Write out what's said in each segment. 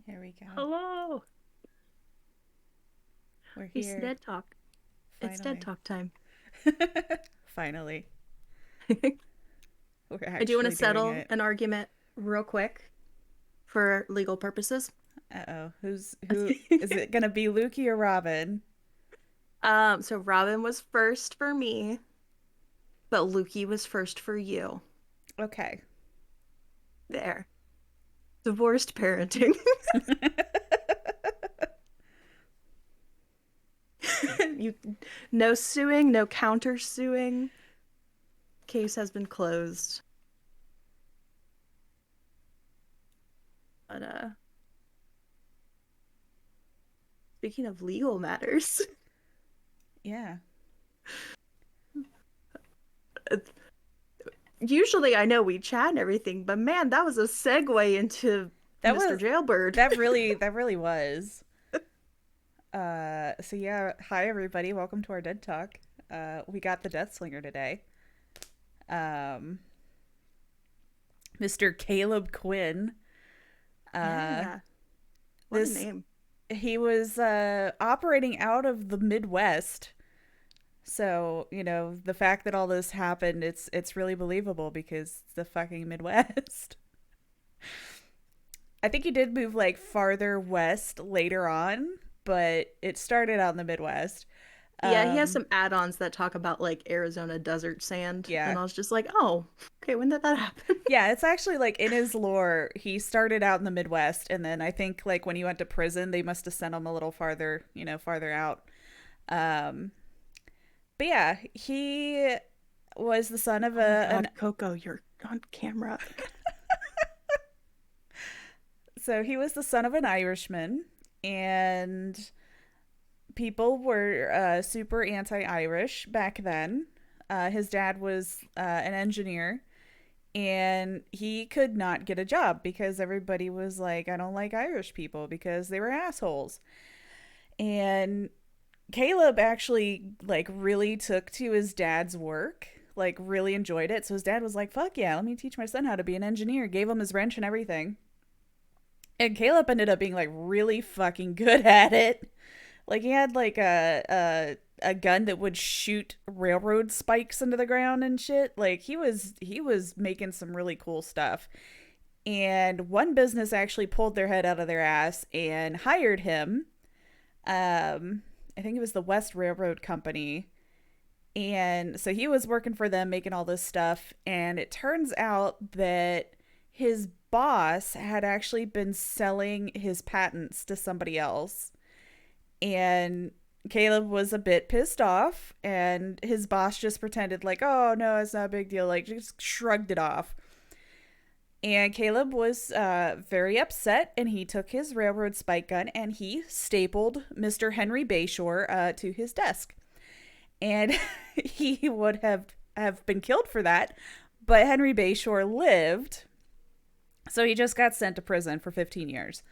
Here we go. Hello. We're It's here. DeadTalk. It's DeadTalk time. Finally. We're I do want to actually doing settle it. an argument real quick for legal purposes. Uh-oh. Who is it gonna be, Lukey or Robin? So Robin was first for me, but Lukey was first for you. Okay. There. Divorced parenting. you no suing, no counter suing. Case has been closed. But speaking of legal matters. Yeah. Usually I know we chat and everything, but man, that was a segue into That Mr. was Jailbird. that really was. So yeah, hi everybody, welcome to our Dead Talk. We got the Deathslinger today. Mr. Caleb Quinn. Yeah. What This a name. He was operating out of the Midwest. So, the fact that all this happened, it's really believable because it's the fucking Midwest. I think he did move like farther west later on, but it started out in the Midwest. Yeah, he has Um, some add-ons that talk about like Arizona desert sand, yeah. and I was just like, "Oh, okay, when did that happen?" Yeah, it's actually like in his lore, he started out in the Midwest, and then I think like when he went to prison, they must have sent him a little farther, farther out. Um, but yeah, he was the son of Oh my God, Coco, you're on camera. So he was the son of an Irishman, and people were super anti-Irish back then. His dad was an engineer, and he could not get a job because everybody was like, I don't like Irish people because they were assholes. And Caleb actually like really took to his dad's work, like really enjoyed it. So his dad was like, fuck yeah, let me teach my son how to be an engineer. Gave him his wrench and everything. And Caleb ended up being like really fucking good at it. Like he had like a gun that would shoot railroad spikes into the ground and shit. Like he was making some really cool stuff. And one business actually pulled their head out of their ass and hired him. I think it was the West Railroad Company. And so he was working for them making all this stuff, and it turns out that his boss had actually been selling his patents to somebody else. And Caleb was a bit pissed off, and his boss just pretended like, oh no, it's not a big deal, like just shrugged it off. And Caleb was very upset, and he took his railroad spike gun and he stapled Mr. Henry Bayshore to his desk. And he would have been killed for that, but Henry Bayshore lived, so he just got sent to prison for 15 years.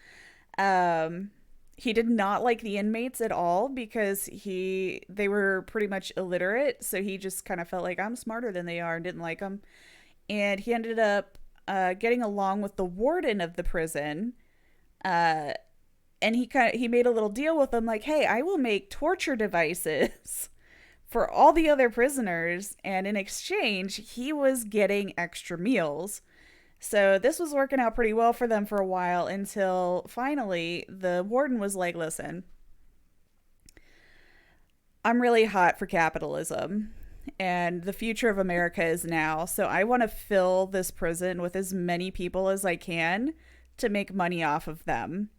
He did not like the inmates at all because they were pretty much illiterate, so he just kind of felt like I'm smarter than they are and didn't like them. And he ended up getting along with the warden of the prison, uh, and he made a little deal with them, like, hey, I will make torture devices for all the other prisoners, and in exchange, he was getting extra meals. So this was working out pretty well for them for a while until finally the warden was like, listen, I'm really hot for capitalism, and the future of America is now. So I want to fill this prison with as many people as I can to make money off of them.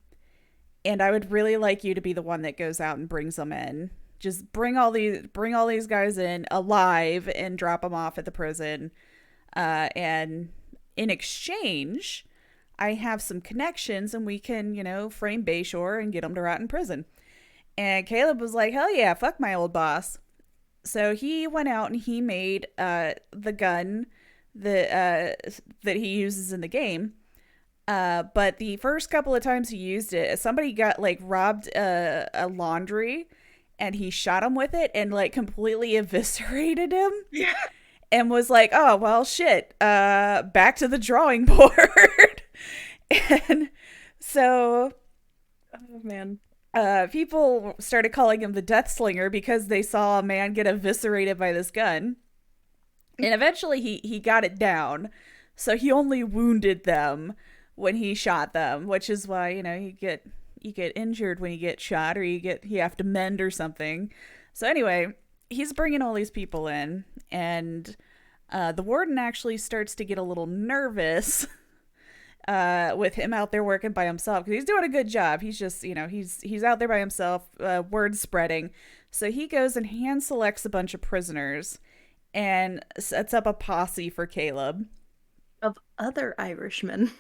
And I would really like you to be the one that goes out and brings them in. Just bring all these guys in alive and drop them off at the prison. And in exchange, I have some connections, and we can, frame Bayshore and get him to rot in prison. And Caleb was like, hell yeah, fuck my old boss. So he went out and he made the gun that he uses in the game. But the first couple of times he used it, somebody got like robbed a laundry, and he shot him with it and like completely eviscerated him. Yeah. And was like, oh well, shit, back to the drawing board. And so Oh man. People started calling him the Deathslinger because they saw a man get eviscerated by this gun. And eventually he got it down. So he only wounded them when he shot them, which is why, you get injured when you get shot, or you have to mend or something. So anyway, he's bringing all these people in, and the warden actually starts to get a little nervous with him out there working by himself, because he's doing a good job. He's just, he's out there by himself, word spreading. So he goes and hand selects a bunch of prisoners and sets up a posse for Caleb Of other Irishmen.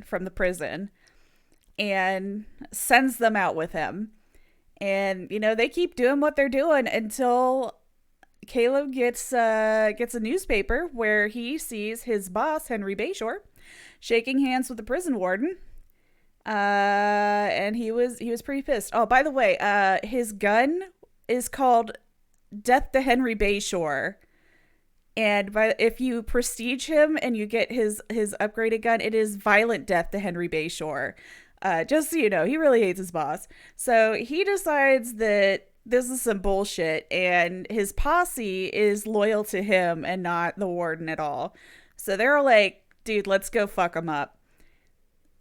from the prison, and sends them out with him. And they keep doing what they're doing until Caleb gets a newspaper where he sees his boss, Henry Bayshore, shaking hands with the prison warden. And he was pretty pissed. Oh, by the way, his gun is called Death to Henry Bayshore. And if you prestige him and you get his upgraded gun, it is Violent Death to Henry Bayshore. Just so you know, he really hates his boss. So he decides that this is some bullshit, and his posse is loyal to him and not the warden at all. So they're like, dude, let's go fuck him up.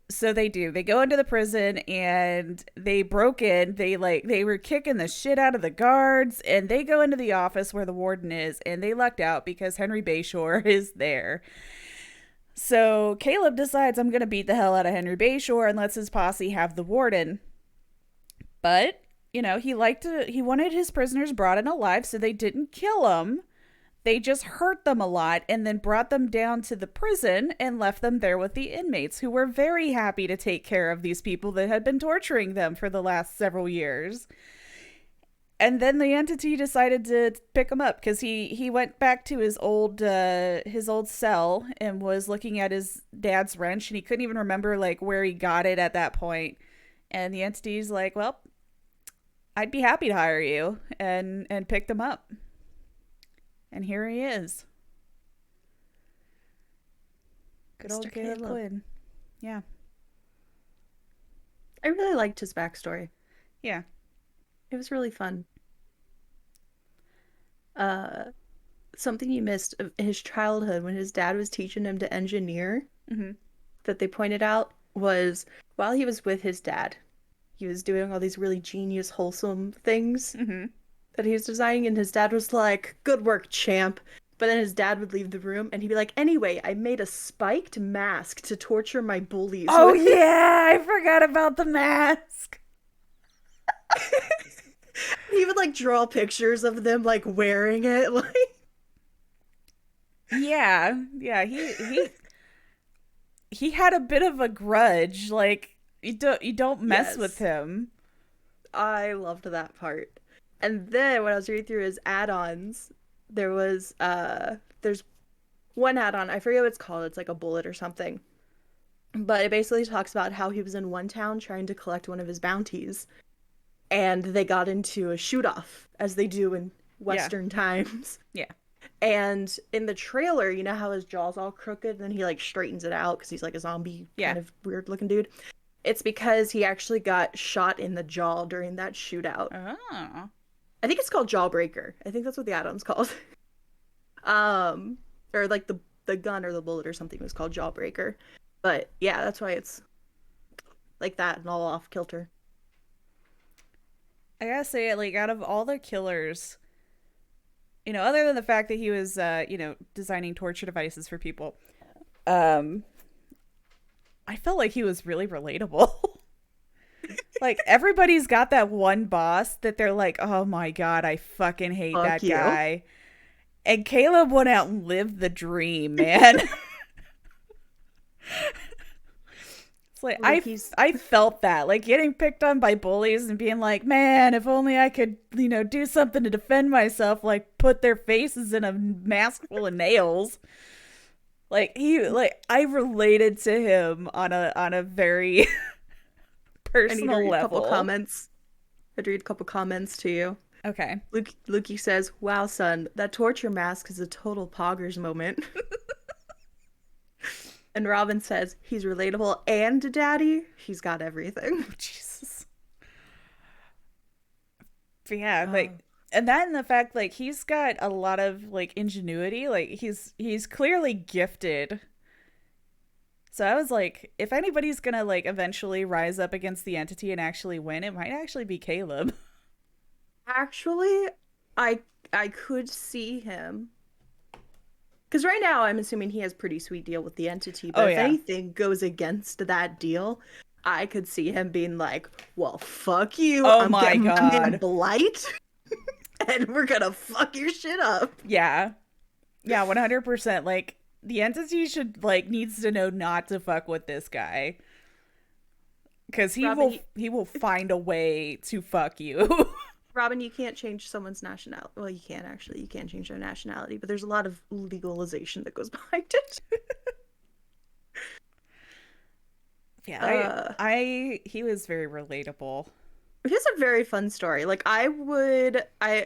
So they do. They go into the prison and they broke in. They were kicking the shit out of the guards, and they go into the office where the warden is, and they lucked out because Henry Bayshore is there. So Caleb decides, I'm going to beat the hell out of Henry Bayshore, and lets his posse have the warden. But, he wanted his prisoners brought in alive, so they didn't kill him. They just hurt them a lot and then brought them down to the prison and left them there with the inmates, who were very happy to take care of these people that had been torturing them for the last several years. And then the entity decided to pick him up because he went back to his old cell and was looking at his dad's wrench, and he couldn't even remember where he got it at that point. And the entity's like, well, I'd be happy to hire you, and picked him up. And here he is. Good old Caleb Quinn. Yeah. I really liked his backstory. Yeah. It was really fun. Something you missed in his childhood when his dad was teaching him to engineer, that they pointed out, was while he was with his dad, he was doing all these really genius, wholesome things that he was designing, and his dad was like, good work, champ. But then his dad would leave the room and he'd be like, anyway, I made a spiked mask to torture my bullies. Oh yeah, I forgot about the mask. He would draw pictures of them wearing it. Yeah, he had a bit of a grudge. You don't mess with him. I loved that part. And then when I was reading through his add-ons, there's one add-on, I forget what it's called, it's like a bullet or something. But it basically talks about how he was in one town trying to collect one of his bounties, and they got into a shoot-off, as they do in Western times. Yeah. And in the trailer, you know how his jaw's all crooked, and then he straightens it out because he's like a zombie kind of weird-looking dude? It's because he actually got shot in the jaw during that shootout. Oh. I think it's called Jawbreaker. I think that's what the add-on's called. Or the gun or the bullet or something was called Jawbreaker. But yeah, that's why it's like that and all off kilter. I gotta say, out of all the killers, other than the fact that he was, designing torture devices for people, I felt like he was really relatable. Everybody's got that one boss that they're like, oh my god, I fucking hate that guy. And Caleb went out and lived the dream, man. It's I felt that. Getting picked on by bullies and being like, man, if only I could, do something to defend myself, put their faces in a mask full of nails. I related to him on a very personal level. I'd read a couple comments to you. Okay. Lukey says, wow, son, that torture mask is a total poggers moment. And Robin says he's relatable and a daddy. He's got everything. Oh, Jesus. But yeah, Oh. like, and that and the fact like he's got a lot of like ingenuity. Like he's clearly gifted. So I was like, if anybody's gonna like eventually rise up against the entity and actually win, it might actually be Caleb. Actually, I I could see him. Because right now, I'm assuming he has pretty sweet deal with the entity. Oh But if yeah. anything goes against that deal, I could see him being like, "Well, fuck you. Oh I'm my getting my man god. Blight, and we're gonna fuck your shit up." Yeah. Yeah, 100%. Like the entity should like needs to know not to fuck with this guy cuz Robin, he will find a way to fuck you. Robin, you can't change someone's nationality. Well, you can actually. You can change their nationality, but there's a lot of legalization that goes behind it. Yeah, Uh, he was very relatable. It's a very fun story. Like I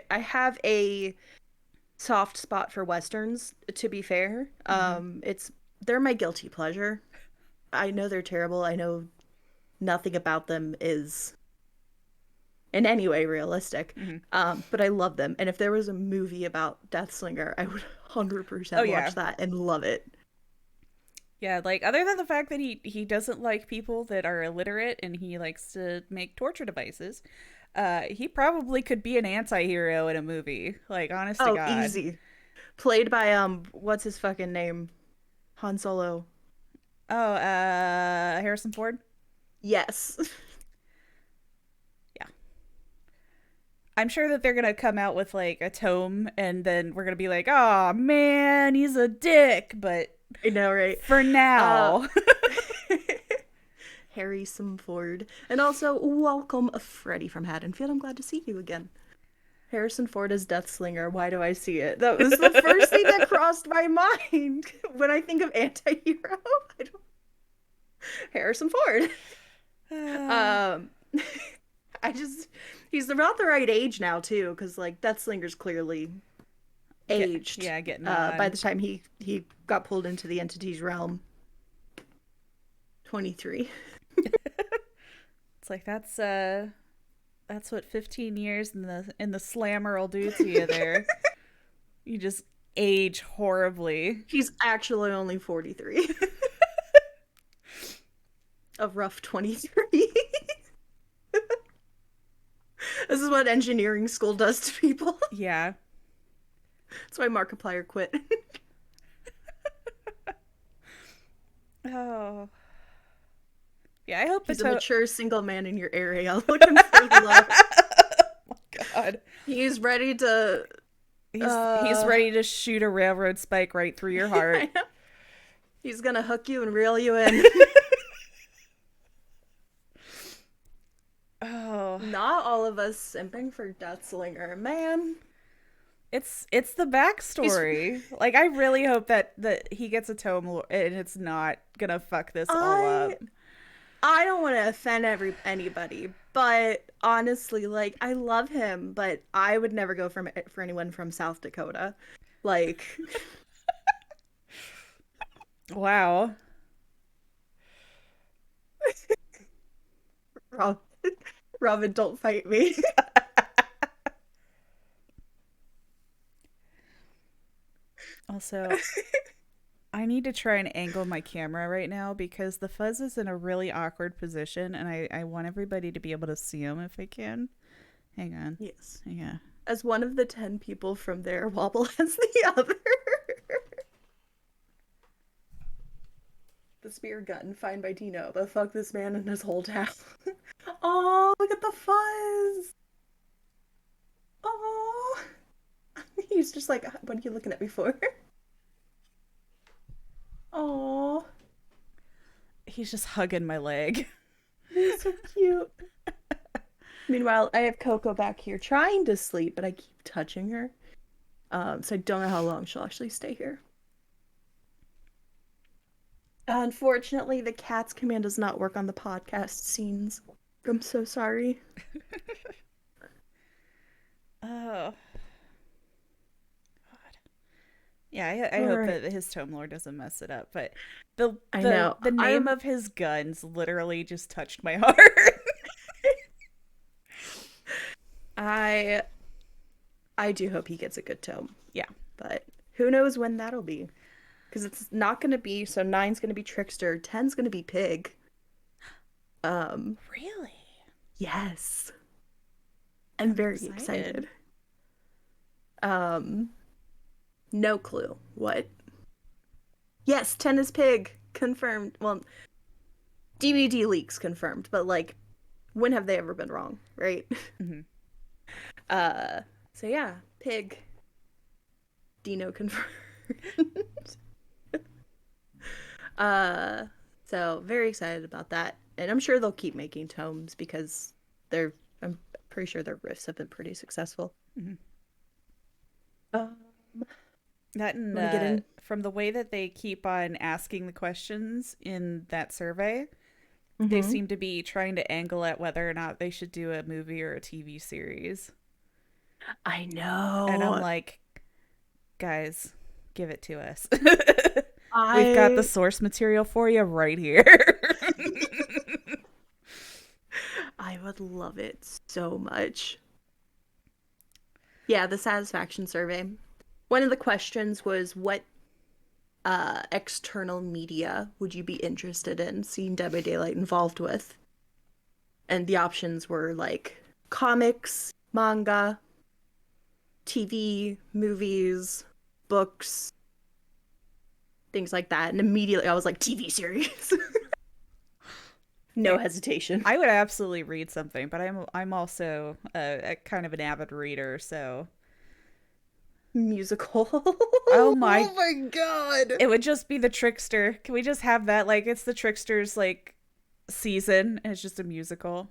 have a soft spot for westerns, to be fair. Mm-hmm. They're my guilty pleasure. I know they're terrible. I know nothing about them is in any way realistic. Mm-hmm. But I love them. And if there was a movie about Deathslinger, I would Oh 100% yeah. watch that and love it. Yeah, like other than the fact that he doesn't like people that are illiterate and he likes to make torture devices, he probably could be an anti-hero in a movie. Like honest to Oh, God. easy. Played by what's his fucking name? Han Solo. Oh, Harrison Ford? Yes. Yeah. I'm sure that they're gonna come out with like a tome and then we're gonna be like, oh man, he's a dick, but I know, right? for Uh now. Harrison Ford. And also, welcome Freddie from Haddonfield. I'm glad to see you again. Harrison Ford as Deathslinger. Why do I see it? That was the first thing that crossed my mind when I think of anti-hero. I don't... Harrison Ford. Um, I just he's about the right age now too, because like Deathslinger's clearly aged. Yeah, getting By on. the time he got pulled into the entity's realm, 23. It's like that's what 15 years in the slammer will do to you there. You just age horribly. He's actually only 43. A rough 23. This is what engineering school does to people. Yeah. That's why Markiplier quit. Oh. Yeah, I hope He's a the mature single man in your area looking for love. God. He's ready to He's ready to shoot a railroad spike right through your heart. he's gonna hook you and reel you in. Oh. Not all of us simping for Deathslinger, man. It's the backstory. Like I really hope that he gets a tome and it's not gonna fuck this all up. I don't want to offend anybody, but honestly, like I love him, but I would never go for anyone from South Dakota. Like, Wow. Rob, Robin, don't fight me. Also, I need to try and angle my camera right now because the Fuzz is in a really awkward position and I want everybody to be able to see him if I can. Hang on. Yes. Yeah. As one of the 10 people from there wobble as the other. The spear gun, find by Dino, but fuck this man and his whole town. Oh, look at the Fuzz. Oh. He's just like, what are you looking at me for? Oh, He's just hugging my leg. he's so cute. Meanwhile, I have Coco back here trying to sleep, but I keep touching her. So I don't know how long she'll actually stay here. Unfortunately, the cat's command does not work on the podcast scenes. I'm so sorry. Oh. God. Yeah, I All hope right. that his tome lore doesn't mess it up. But the I the know. the name I'm of his guns literally just touched my heart. I I do hope he gets a good tome, Yeah. but who knows when that'll be? Because it's not gonna be so nine's gonna be Trickster, ten's gonna be Pig. Um, Really? yes. I'm I'm very excited. excited. Um, no clue. What? Yes, 10 is Pig. Confirmed. Well, DVD leaks confirmed, but like, when have they ever been wrong, right? Hmm. Uh, so yeah, Pig. Dino confirmed. uh, so very excited about that. And I'm sure they'll keep making tomes because I'm pretty sure their riffs have been pretty successful. Hmm. Um, That and want to get in? from the way that they keep on asking the questions in that survey, they Mm-hmm. seem to be trying to angle at whether or not they should do a movie or a TV series. I And I'm know. like, guys, give it to us. We've got the I source material for you right here. I would love it so much. Yeah, the satisfaction survey. One of the questions was what external media would you be interested in seeing Dead by Daylight involved with? And the options were like comics, manga, TV, movies, books, things like that. And immediately I was like, TV series. No Hey, hesitation. I would absolutely read something, but I'm also a kind of an avid reader, so Musical. oh my, Oh my god. it would just be the Trickster. Can we just have that? Like it's the Trickster's like season, and it's just a musical.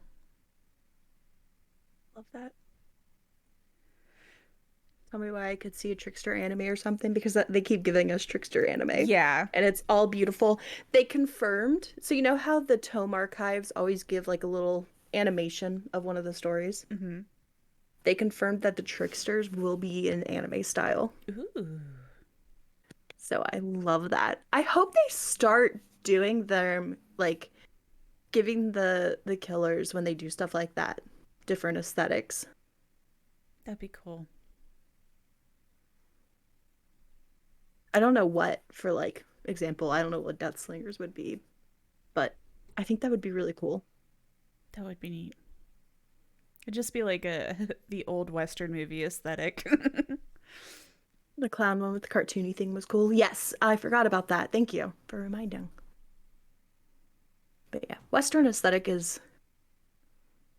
Love that. Tell me why I could see a Trickster anime or something because they keep giving us Trickster anime Yeah. and it's all beautiful. They confirmed. So you know how the Tome archives always give like a little animation of one of the stories? Mm-hmm. They confirmed that the Tricksters will be in anime style. Ooh. So I love that. I hope they start doing them like giving the killers when they do stuff like that different aesthetics. That'd be cool. I don't know what for like example, I don't know what Deathslingers would be, but I think that would be really cool. That would be neat. It'd just be like a the old Western movie aesthetic. The clown one with the cartoony thing was cool. Yes, I forgot about that. Thank you for reminding. But yeah, Western aesthetic is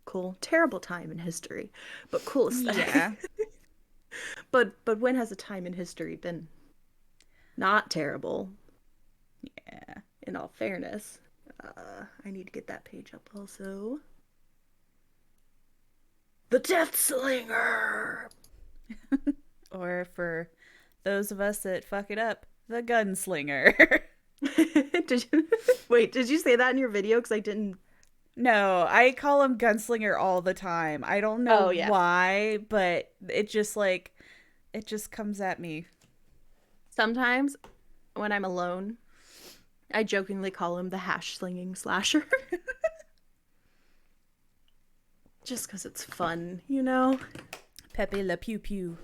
cool. Terrible time in history, but cool aesthetic. Yeah. But when has a time in history been not terrible? Yeah. In all fairness, I need to get that page up also. The Deathslinger. Or for those of us that fuck it up, the Gunslinger. Did you wait? Did you say that in your video? Because I didn't. No, I call him Gunslinger all the time. I don't know Oh yeah. why, but it just like it just comes at me. Sometimes when I'm alone, I jokingly call him the hash slinging slasher. Just because it's fun, you know? Pepe Le Pew Pew.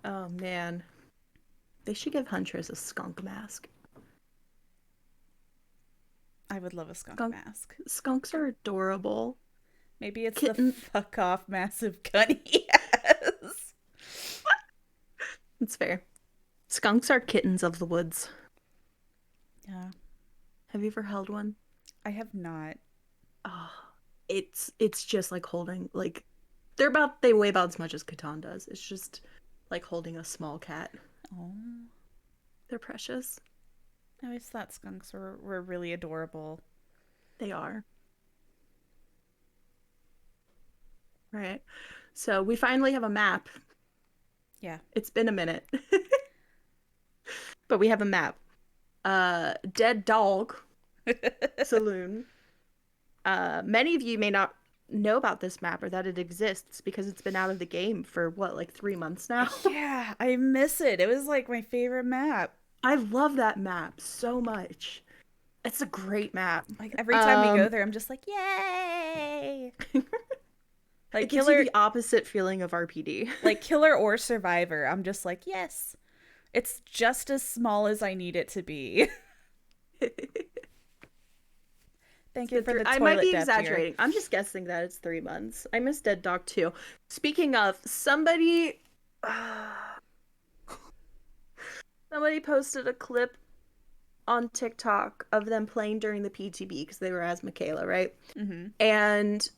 Oh man. They should give Huntress a skunk mask. I would love a skunk Skunk mask. Skunks are adorable. Maybe it's the Kitten. fuck off massive gun he has. It's fair. Skunks are kittens of the woods. Yeah, Have you ever held one? I have not. Oh, it's just like holding like they weigh about as much as Catan does. It's just like holding a small cat. Oh, They're precious. I always thought skunks were really adorable. They are. Right. So we finally have a map. Yeah. It's been a minute. But we have a map. Dead Dog Saloon. Many of you may not know about this map or that it exists because it's been out of the game for what, like 3 months now? Yeah, I miss it. It was like my favorite map. I love that map so much. It's a great map. Like every time we go there, I'm just like, yay! Like it gives you the opposite feeling of RPD. Like Killer or Survivor, I'm just like, yes, it's just as small as I need it to be. Thank you for the toilet. I might be depth exaggerating. here. I'm just guessing that it's 3 months. I miss DeadTalk too. Speaking of, somebody posted a clip on TikTok of them playing during the PTB because they were as Michaela, right? Mm-hmm. And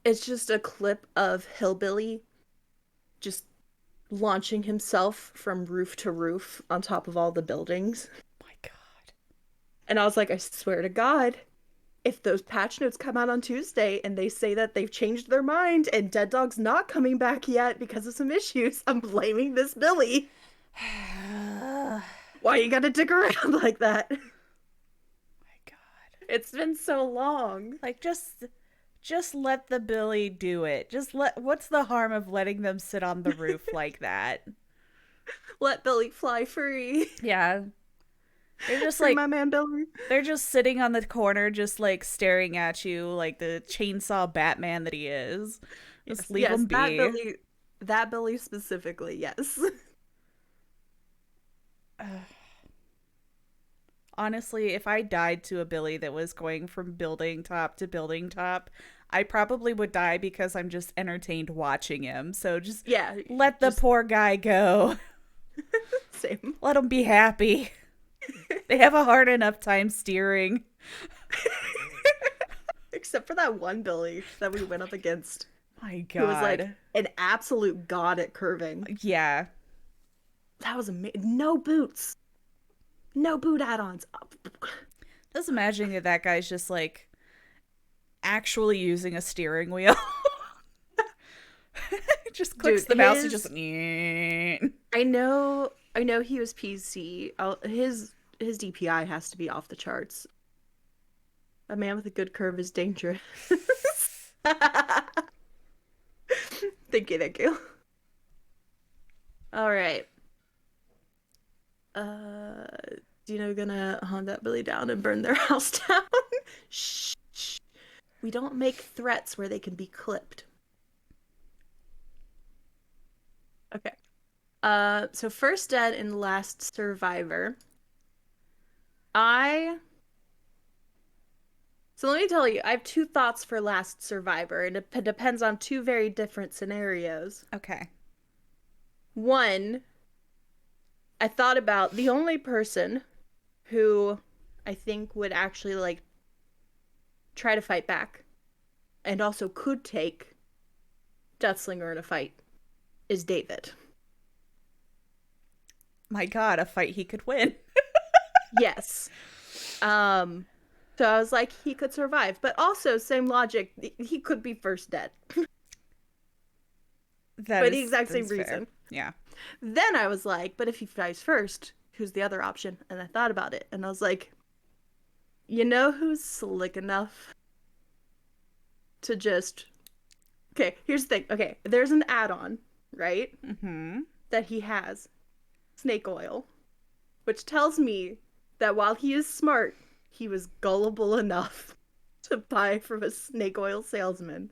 it's just a clip of Hillbilly just launching himself from roof to roof on top of all the buildings. Oh my God. And I was like, I swear to God, if those patch notes come out on Tuesday and they say that they've changed their mind and Dead Dog's not coming back yet because of some issues, I'm blaming this Billy. Why you gotta dig around like that? Oh my God. It's been so long. Like, just let the Billy do it. What's the harm of letting them sit on the roof like that? Let Billy fly free. Yeah. They're just free like my man Billy. They're just sitting on the corner, just like staring at you like the chainsaw Batman that he is. Just leave him be. That Billy specifically, yes. Honestly, if I died to a Billy that was going from building top to building top, I probably would die because I'm just entertained watching him. So just let the poor guy go. Same. Let him be happy. They have a hard enough time steering. Except for that one Billy that we went up against. My God. Who was like an absolute god at curving. Yeah. That was amazing. No boots. No boot add-ons. Just imagining that guy's just like actually using a steering wheel. Just clicks the mouse and just. I know he was PC. His DPI has to be off the charts. A man with a good curve is dangerous. Thank you. All right. Dino gonna hunt that Billy down and burn their house down. Shh. We don't make threats where they can be clipped. Okay. So first dead and last survivor. So let me tell you, I have 2 thoughts for last survivor, and it depends on 2 very different scenarios. Okay. One, I thought about the only person who I think would actually like try to fight back and also could take Deathslinger in a fight is David. My God, a fight he could win. Yes. So I was like, he could survive. But also, same logic, he could be first dead. For the exact same reason. Fair. Yeah. Then I was like, but if he dies first, who's the other option? And I thought about it. And I was like, you know who's slick enough to just... Okay, here's the thing. Okay, there's an add-on, right? Mm-hmm. That he has. Snake oil. Which tells me that while he is smart, he was gullible enough to buy from a snake oil salesman.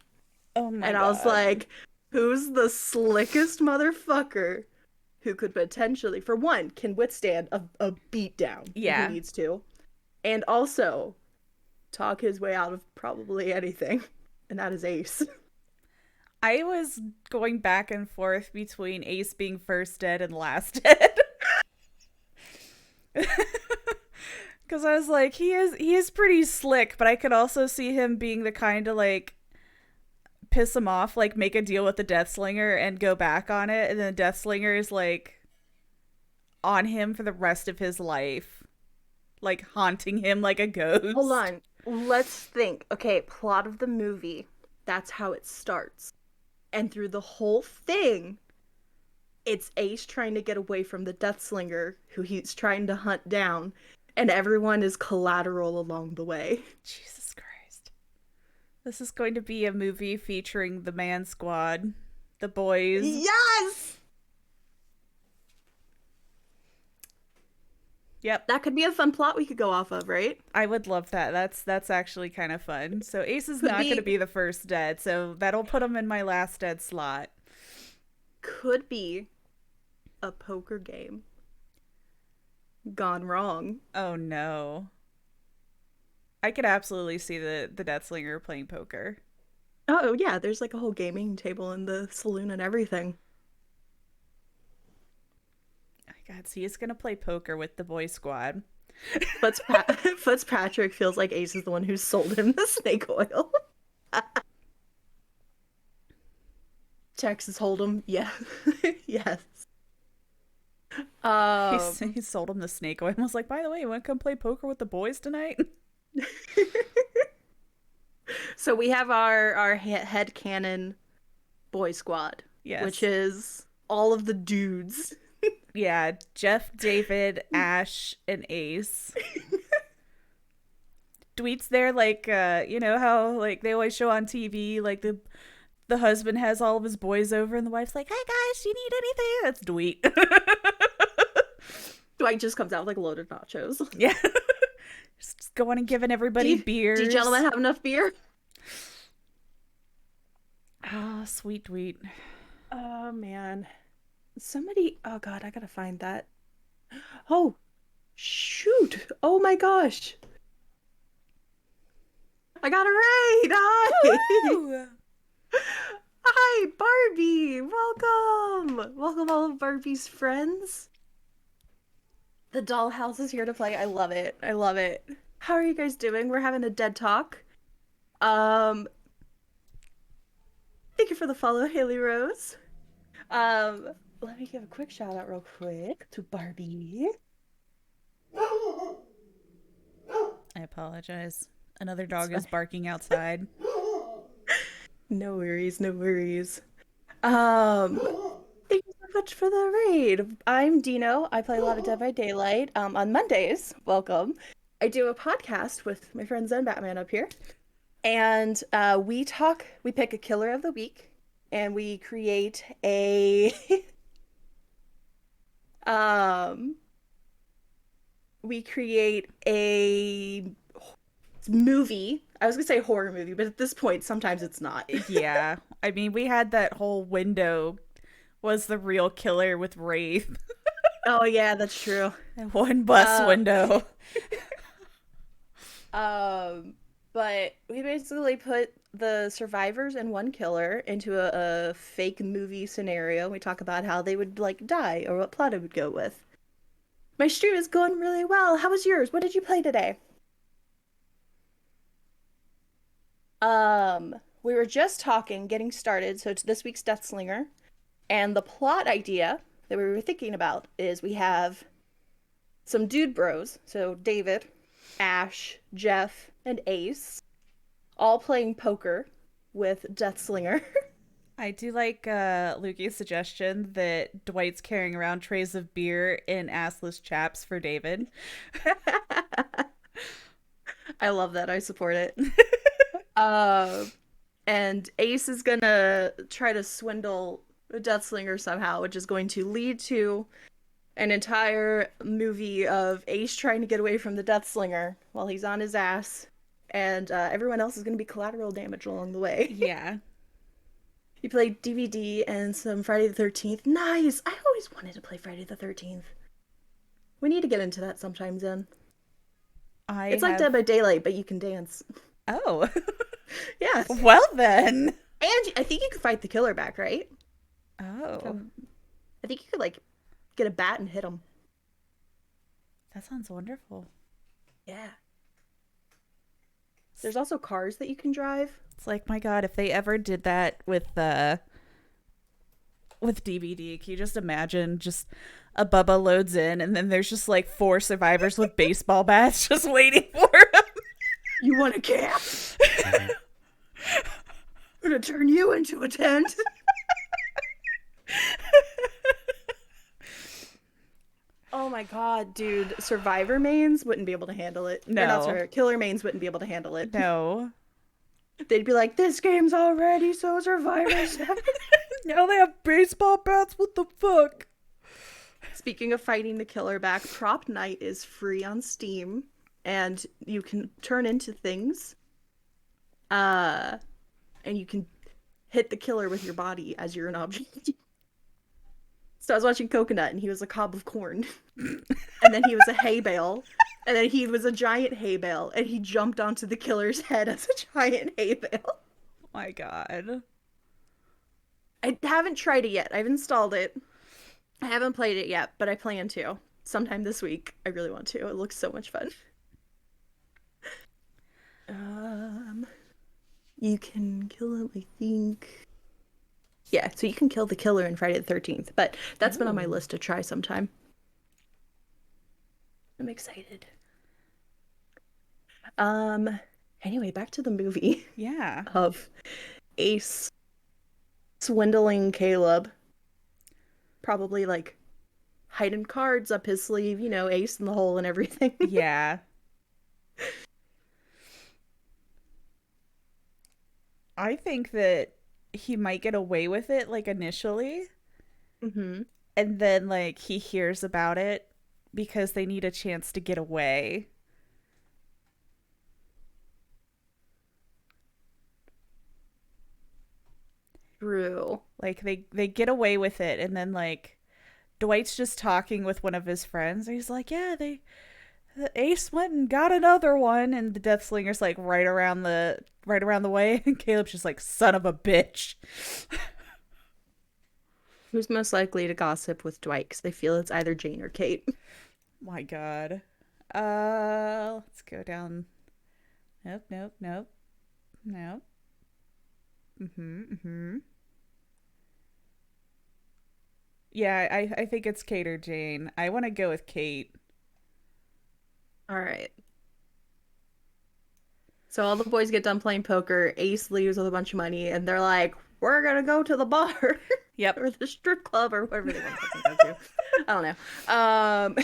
Oh my God. And I was like, who's the slickest motherfucker who could potentially, for one, can withstand a beatdown if he needs to, and also talk his way out of probably anything, and that is Ace. I was going back and forth between Ace being first dead and last dead. Because I was like, he is pretty slick, but I could also see him being the kind to like piss him off, like make a deal with the Deathslinger and go back on it, and then the Deathslinger is like on him for the rest of his life, like haunting him like a ghost. Hold on, let's think. Okay, plot of the movie. That's how it starts, and through the whole thing, it's Ace trying to get away from the Deathslinger, who he's trying to hunt down. And everyone is collateral along the way. Jesus Christ. This is going to be a movie featuring the Man Squad, the boys. Yes! Yep. That could be a fun plot we could go off of, right? I would love that. That's actually kind of fun. So Ace is not going to be the first dead, so that'll put him in my last dead slot. Could be a poker game gone wrong. Oh no. I could absolutely see the Deathslinger playing poker. Oh yeah, there's like a whole gaming table in the saloon and everything. Oh my God, so he's gonna play poker with the boy squad. Fitzpatrick feels like Ace is the one who sold him the snake oil. Texas Hold'em, yeah, yes. He sold him the snake oil. I was like, by the way, you want to come play poker with the boys tonight? So we have our headcanon boy squad, Yes. which is all of the dudes. Yeah, Jeff, David, Ash, and Ace. Dweet's there, like, you know how like they always show on TV, like the husband has all of his boys over, and the wife's like, "Hey guys, do you need anything?" That's Dweet. Dwight just comes out with like loaded nachos. Yeah. Just going and giving everybody beers. Do you gentlemen have enough beer? Ah, oh, sweet Dweet. Oh man. Somebody, oh god, I gotta find that. Oh, shoot. Oh my gosh. I got a raid. Hi. Hi, Barbie. Welcome. Welcome all of Barbie's friends. The Dollhouse is here to play. I love it. I love it. How are you guys doing? We're having a dead talk. Thank you for the follow, Haley Rose. Let me give a quick shout out real quick to Barbie. I apologize. Another dog is barking outside. No worries, no worries. Thank you so much for the raid. I'm Dino. I play a lot of Dead by Daylight. On Mondays, welcome. I do a podcast with my friend ZenBatman up here. And we pick a killer of the week, and we create a movie. I was gonna say horror movie, but at this point, sometimes it's not. Yeah. I mean, we had that whole window was the real killer with Wraith. Oh, yeah, that's true. One bus window. But we basically put the survivors and one killer into a fake movie scenario. We talk about how they would, like, die or what plot it would go with. My stream is going really well. How was yours? What did you play today? We were just getting started, so it's this week's Deathslinger. And the plot idea that we were thinking about is we have some dude bros, so David, Ash, Jeff, and Ace, all playing poker with Deathslinger. I do like Lukey's suggestion that Dwight's carrying around trays of beer in assless chaps for David. I love that. I support it. And Ace is gonna try to swindle the Deathslinger somehow, which is going to lead to an entire movie of Ace trying to get away from the Deathslinger while he's on his ass, and everyone else is going to be collateral damage along the way. Yeah. He played DVD and some Friday the 13th. Nice! I always wanted to play Friday the 13th. We need to get into that sometime, Zen. It's like Dead by Daylight, but you can dance. Oh. Yeah. Well then. And I think you could fight the killer back, right? Oh. I think you could, like, get a bat and hit him. That sounds wonderful. Yeah. There's also cars that you can drive. It's like, my God, if they ever did that with DVD, can you just imagine just a Bubba loads in and then there's just like 4 survivors with baseball bats just waiting for him? You want a cap? I'm gonna turn you into a tent. Oh my god, dude. Survivor mains wouldn't be able to handle it. No. Or not, sorry, killer mains wouldn't be able to handle it. No. They'd be like, this game's already so Survivors. Now they have baseball bats? What the fuck? Speaking of fighting the killer back, Prop Night is free on Steam, and you can turn into things. And you can hit the killer with your body as you're an object. So I was watching Coconut, and he was a cob of corn. And then he was a hay bale. And then he was a giant hay bale, and he jumped onto the killer's head as a giant hay bale. Oh my god. I haven't tried it yet. I've installed it. I haven't played it yet, but I plan to. Sometime this week. I really want to. It looks so much fun. You can kill him, I think. Yeah, so you can kill the killer in Friday the 13th, but that's been on my list to try sometime. I'm excited. Anyway, back to the movie. Yeah. Of Ace swindling Caleb. Probably like hiding cards up his sleeve, you know, Ace in the hole and everything. Yeah. I think that he might get away with it, like, initially. Mm-hmm. And then, like, he hears about it because they need a chance to get away. True. Like, they get away with it, and then, like, Dwight's just talking with one of his friends, and he's like, yeah, the Ace went and got another one, and the Deathslinger's, like, right around the way, and Caleb's just like, son of a bitch. Who's most likely to gossip with Dwight? Because they feel it's either Jane or Kate. My god. Let's go down. Nope. Yeah, I think it's Kate or Jane. I want to go with Kate. All right. So all the boys get done playing poker. Ace leaves with a bunch of money, and they're like, we're gonna go to the bar. Yep. Or the strip club, or whatever they want to go to. I don't know.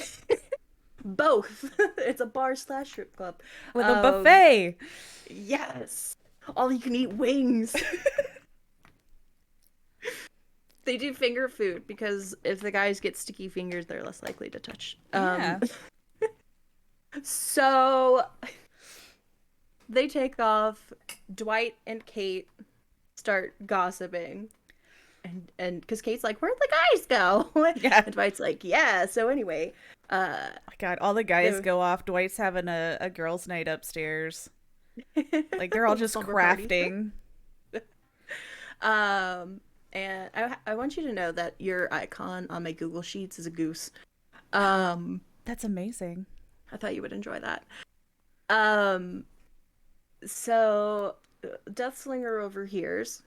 Both. It's a bar/strip club. With a buffet. Yes. All you can eat wings. They do finger food, because if the guys get sticky fingers, they're less likely to touch. Yeah. So they take off. Dwight and Kate start gossiping. And because Kate's like, where'd the guys go? Yeah. And Dwight's like, yeah. So anyway, my god, all the guys go off. Dwight's having a girls' night upstairs. Like, they're all just crafting. And I want you to know that your icon on my Google Sheets is a goose. That's amazing. I thought you would enjoy that. So Deathslinger overhears,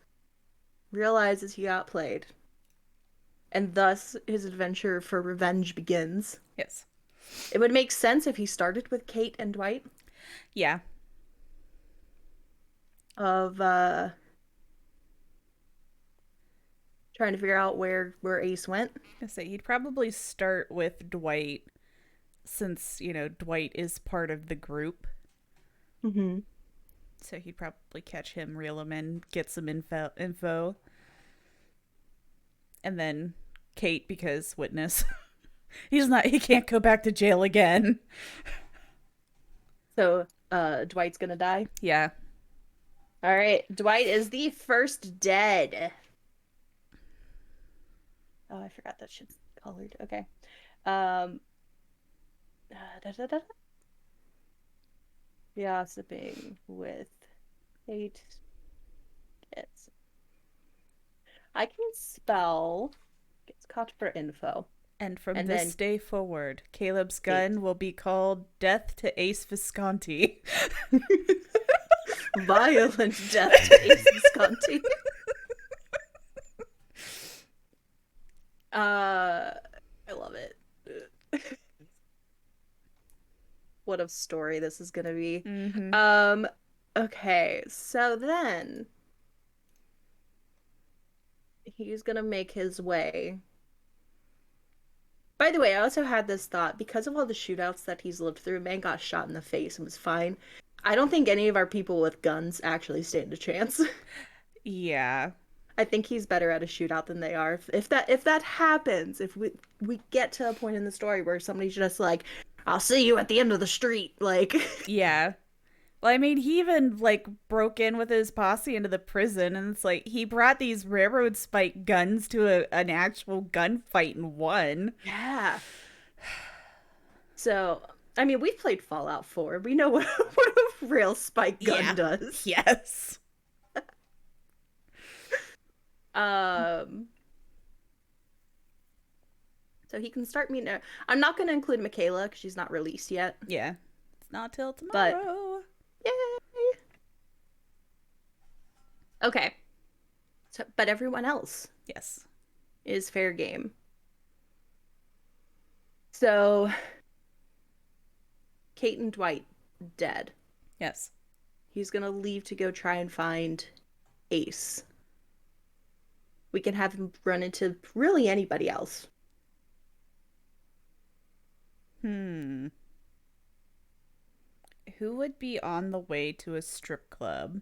realizes he got played, and thus his adventure for revenge begins. Yes. It would make sense if he started with Kate and Dwight. Yeah. Of trying to figure out where Ace went. I say he'd probably start with Dwight, since, you know, Dwight is part of the group. Mm-hmm. So he'd probably catch him, reel him in, get some info. And then Kate, because witness. He can't go back to jail again. So Dwight's gonna die? Yeah. All right. Dwight is the first dead. Oh, I forgot that shit's colored. Okay. Gossiping with Kate. Gets. I can spell. Gets caught for info. And from this day forward, Caleb's gun will be called Death to Ace Visconti. Violent death to Ace Visconti. I love it. What a story this is gonna be. Mm-hmm. Okay, so then he's gonna make his way. By the way, I also had this thought, because of all the shootouts that he's lived through, man got shot in the face and was fine. I don't think any of our people with guns actually stand a chance. Yeah. I think he's better at a shootout than they are. If that happens, if we get to a point in the story where somebody's just like, "I'll see you at the end of the street," like, Yeah. Well, I mean, he even like broke in with his posse into the prison, and it's like he brought these railroad spike guns to an actual gunfight and won. yeah. So, I mean, we've played Fallout 4. We know what a real spike gun Yeah. does. Yes. Um, so he can start meeting her. I'm not going to include Michaela because she's not released yet. Yeah. It's not till But tomorrow. yay! Okay. So, but everyone else Yes. is fair game. So, Kate and Dwight dead. Yes. He's gonna leave to go try and find Ace. We can have him run into really anybody else. Hmm. Who would be on the way to a strip club?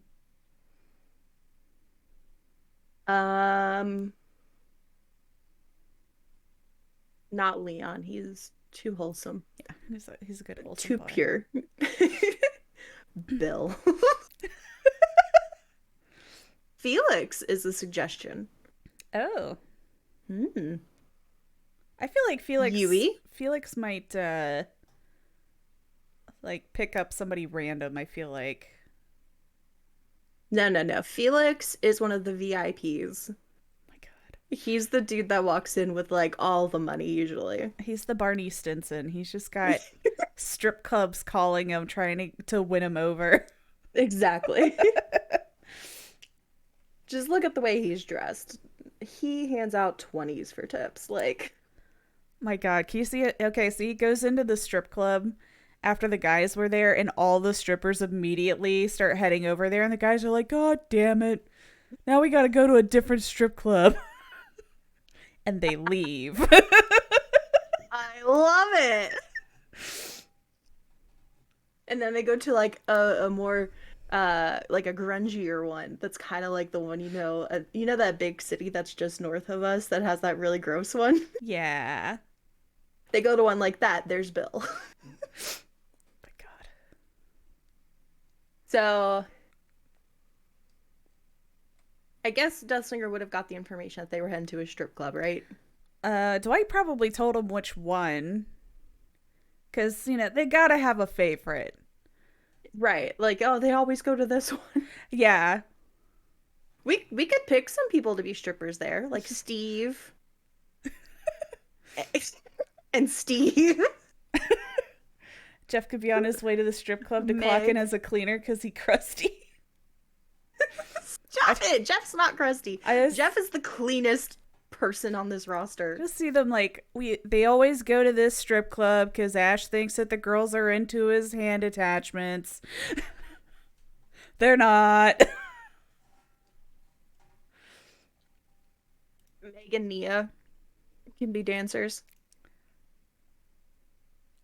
Um, Not Leon. He's too wholesome. Yeah, he's a good wholesome Too boy. pure. Bill. Felix is a suggestion. Oh. Hmm. I feel like Yui? Felix might like pick up somebody random, I feel like. No. Felix is one of the VIPs. Oh my god. He's the dude that walks in with like all the money usually. He's the Barney Stinson. He's just got strip clubs calling him trying to win him over. Exactly. Just look at the way he's dressed. He hands out 20s for tips. Like, My god, can you see it? Okay, so he goes into the strip club after the guys were there, and all the strippers immediately start heading over there, and the guys are like, God damn it. Now we gotta go to a different strip club. And they leave. I love it. And then they go to like a more like a grungier one that's kind of like the one you know that big city that's just north of us that has that really gross one. Yeah. They go to one like that. There's Bill. My god. So I guess Deathslinger would have got the information that they were heading to a strip club, right? Dwight probably told him which one. Because, they gotta have a favorite. Right. Like, oh, they always go to this one. Yeah. We could pick some people to be strippers there, like Steve. And Steve. Jeff could be on his way to the strip club to Meg. clock in as a cleaner because he's crusty. Stop it! Jeff's not crusty. just- Jeff is the cleanest person on this roster. Just see them like, they always go to this strip club because Ash thinks that the girls are into his hand attachments. They're not. Meg and Nia can be dancers.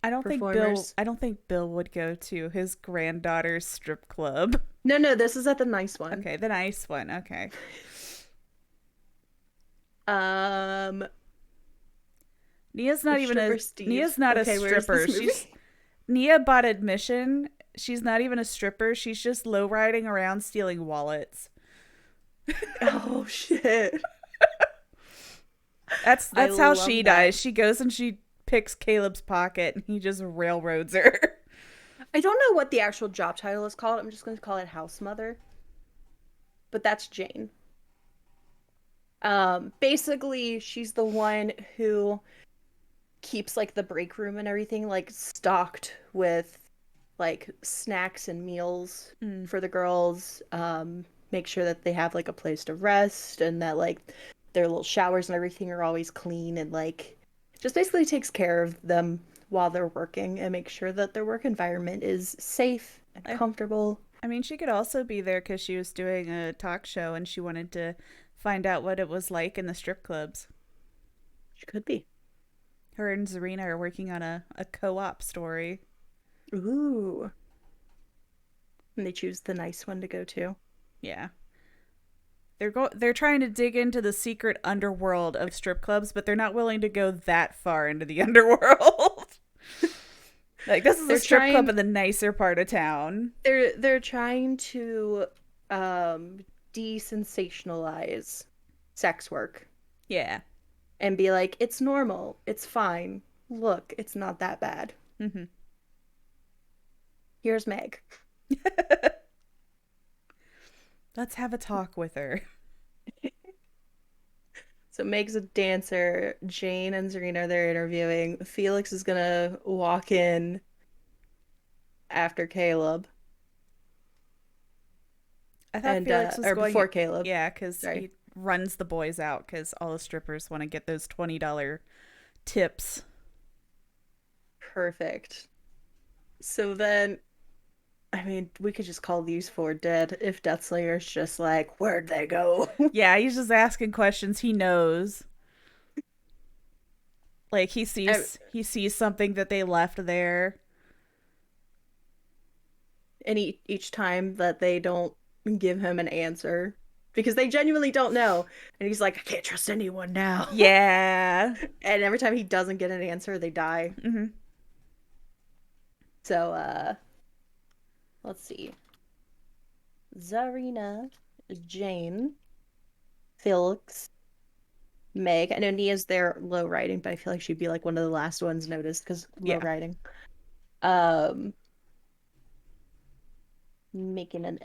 I don't Performers. think Bill would go to his granddaughter's strip club. No, this is at the nice one. Okay, the nice one. Okay. Nia's not even Stripper Steve. Nia's not Okay, a where is stripper. this movie? Nia bought admission. She's not even a stripper. She's just low riding around stealing wallets. Oh shit. That's I how love she that. dies. She goes and she picks Caleb's pocket and he just railroads her. I don't know what the actual job title is called. I'm just going to call it house mother. But that's Jane. Basically, she's the one who keeps like the break room and everything like stocked with like snacks and meals for the girls. Make sure that they have like a place to rest and that like their little showers and everything are always clean and like just basically takes care of them while they're working and makes sure that their work environment is safe and comfortable. I mean, she could also be there because she was doing a talk show and she wanted to find out what it was like in the strip clubs. She could be. Her and Zarina are working on a co-op story. Ooh. And they choose the nice one to go to. Yeah. They're trying to dig into the secret underworld of strip clubs, but they're not willing to go that far into the underworld. Like, this is a strip club in the nicer part of town. They're trying to desensationalize sex work. Yeah. And be like, it's normal. It's fine. Look, it's not that bad. Mm-hmm. Here's Meg. Let's have a talk with her. So Meg's a dancer. Jane and Serena are there interviewing. Felix is gonna walk in after Caleb. I thought Felix was going before Caleb. Yeah, because he runs the boys out because all the strippers want to get those $20 tips. Perfect. So then, I mean, we could just call these four dead if Deathslinger's just like, where'd they go? Yeah, he's just asking questions. He knows. Like, he sees something that they left there. And each time that they don't give him an answer, because they genuinely don't know. And he's like, I can't trust anyone now. Yeah. And every time he doesn't get an answer, they die. Mm-hmm. So, let's see. Zarina, Jane, Felix, Meg. I know Nia's there low riding, but I feel like she'd be like one of the last ones noticed because low riding. Making an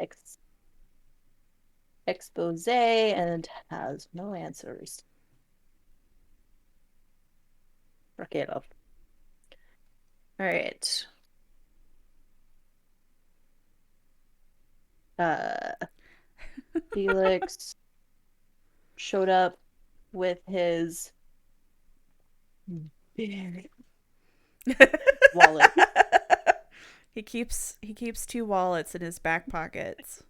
expose and has no answers. Rock it up. All right. Felix showed up with his big wallet. He keeps 2 wallets in his back pockets.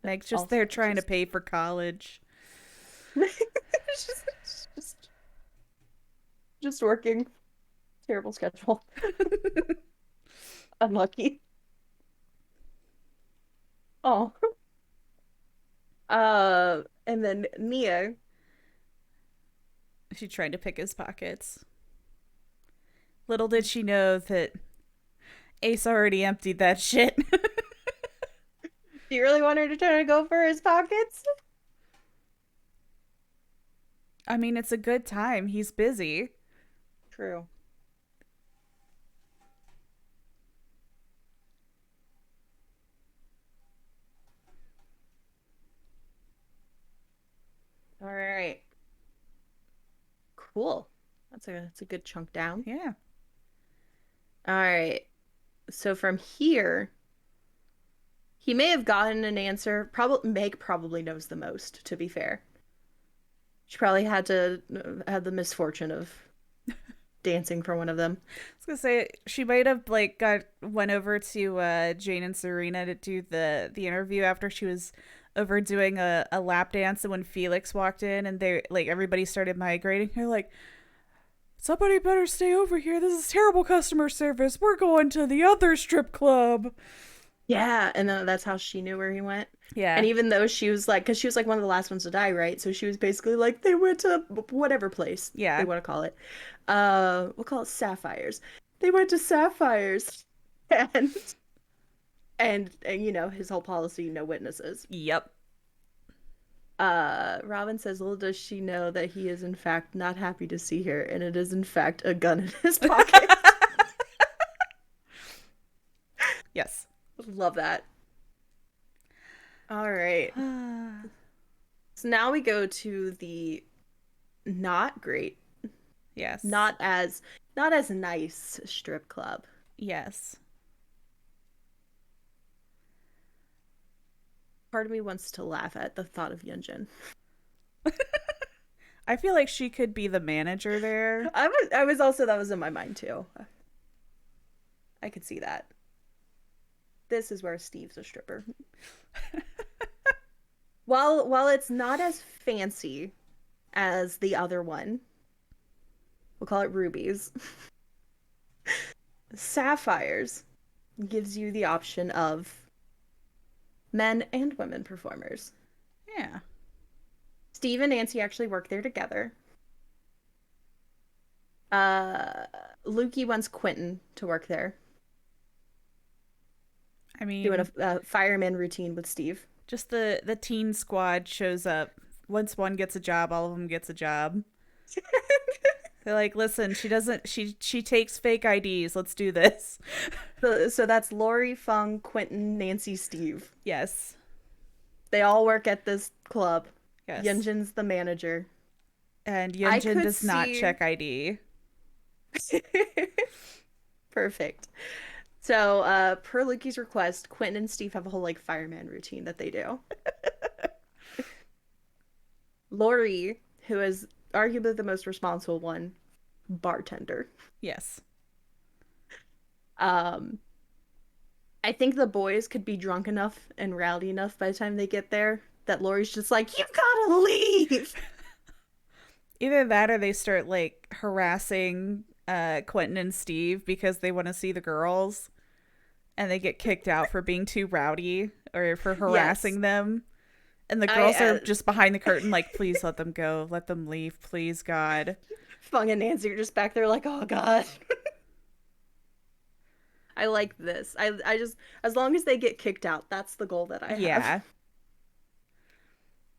Meg's just there trying to pay for college. just working. Terrible schedule. Unlucky. Oh. And then Nia. She tried to pick his pockets. Little did she know that Ace already emptied that shit. Do you really want her to try to go for his pockets? I mean, it's a good time. He's busy. True. All right. Cool. That's a good chunk down. Yeah. All right. So from here, he may have gotten an answer. Meg probably knows the most, to be fair. She probably had the misfortune of dancing for one of them. I was gonna say she might have went over to Jane and Serena to do the interview after she was over doing a lap dance, and when Felix walked in and they everybody started migrating, they're like, somebody better stay over here. This is terrible customer service. We're going to the other strip club. Yeah, and then that's how she knew where he went. Yeah. And even though she was like, because she was like one of the last ones to die, right? So she was basically like, they went to whatever place they want to call it. We'll call it Sapphires. They went to Sapphires. And you know, his whole policy, no witnesses. Yep. Robin says, little does she know that he is in fact not happy to see her, and it is in fact a gun in his pocket. Yes. Love that. All right. So now we go to the not great. Yes. Not as nice strip club. Yes. Part of me wants to laugh at the thought of Yunjin. I feel like she could be the manager there. I was also, that was in my mind too. I could see that. This is where Steve's a stripper. While it's not as fancy as the other one, we'll call it Ruby's. Sapphires gives you the option of men and women performers. Yeah. Steve and Nancy actually work there together. Uh, Lukey wants Quentin to work there, I doing mean, a fireman routine with Steve. just the teen squad shows up. Once one gets a job, all of them gets a job. They're like, listen, she doesn't. She takes fake IDs. Let's do this. So that's Lori, Fung, Quentin, Nancy, Steve. Yes. They all work at this club. Yes. Yunjin's the manager. And I Yunjin could does not see- check ID. Perfect. So, per Lukey's request, Quentin and Steve have a whole like fireman routine that they do. Lori, who is arguably the most responsible one, bartender. Yes. Um, I think the boys could be drunk enough and rowdy enough by the time they get there that Lori's just like, "You gotta leave." Either that or they start like harassing Quentin and Steve because they want to see the girls and they get kicked out for being too rowdy or for harassing them. And the girls are just behind the curtain like, please let them go. Let them leave. Please, God. Fung and Nancy are just back there like, oh, God. I like this. I just, as long as they get kicked out, that's the goal that I have. Yeah.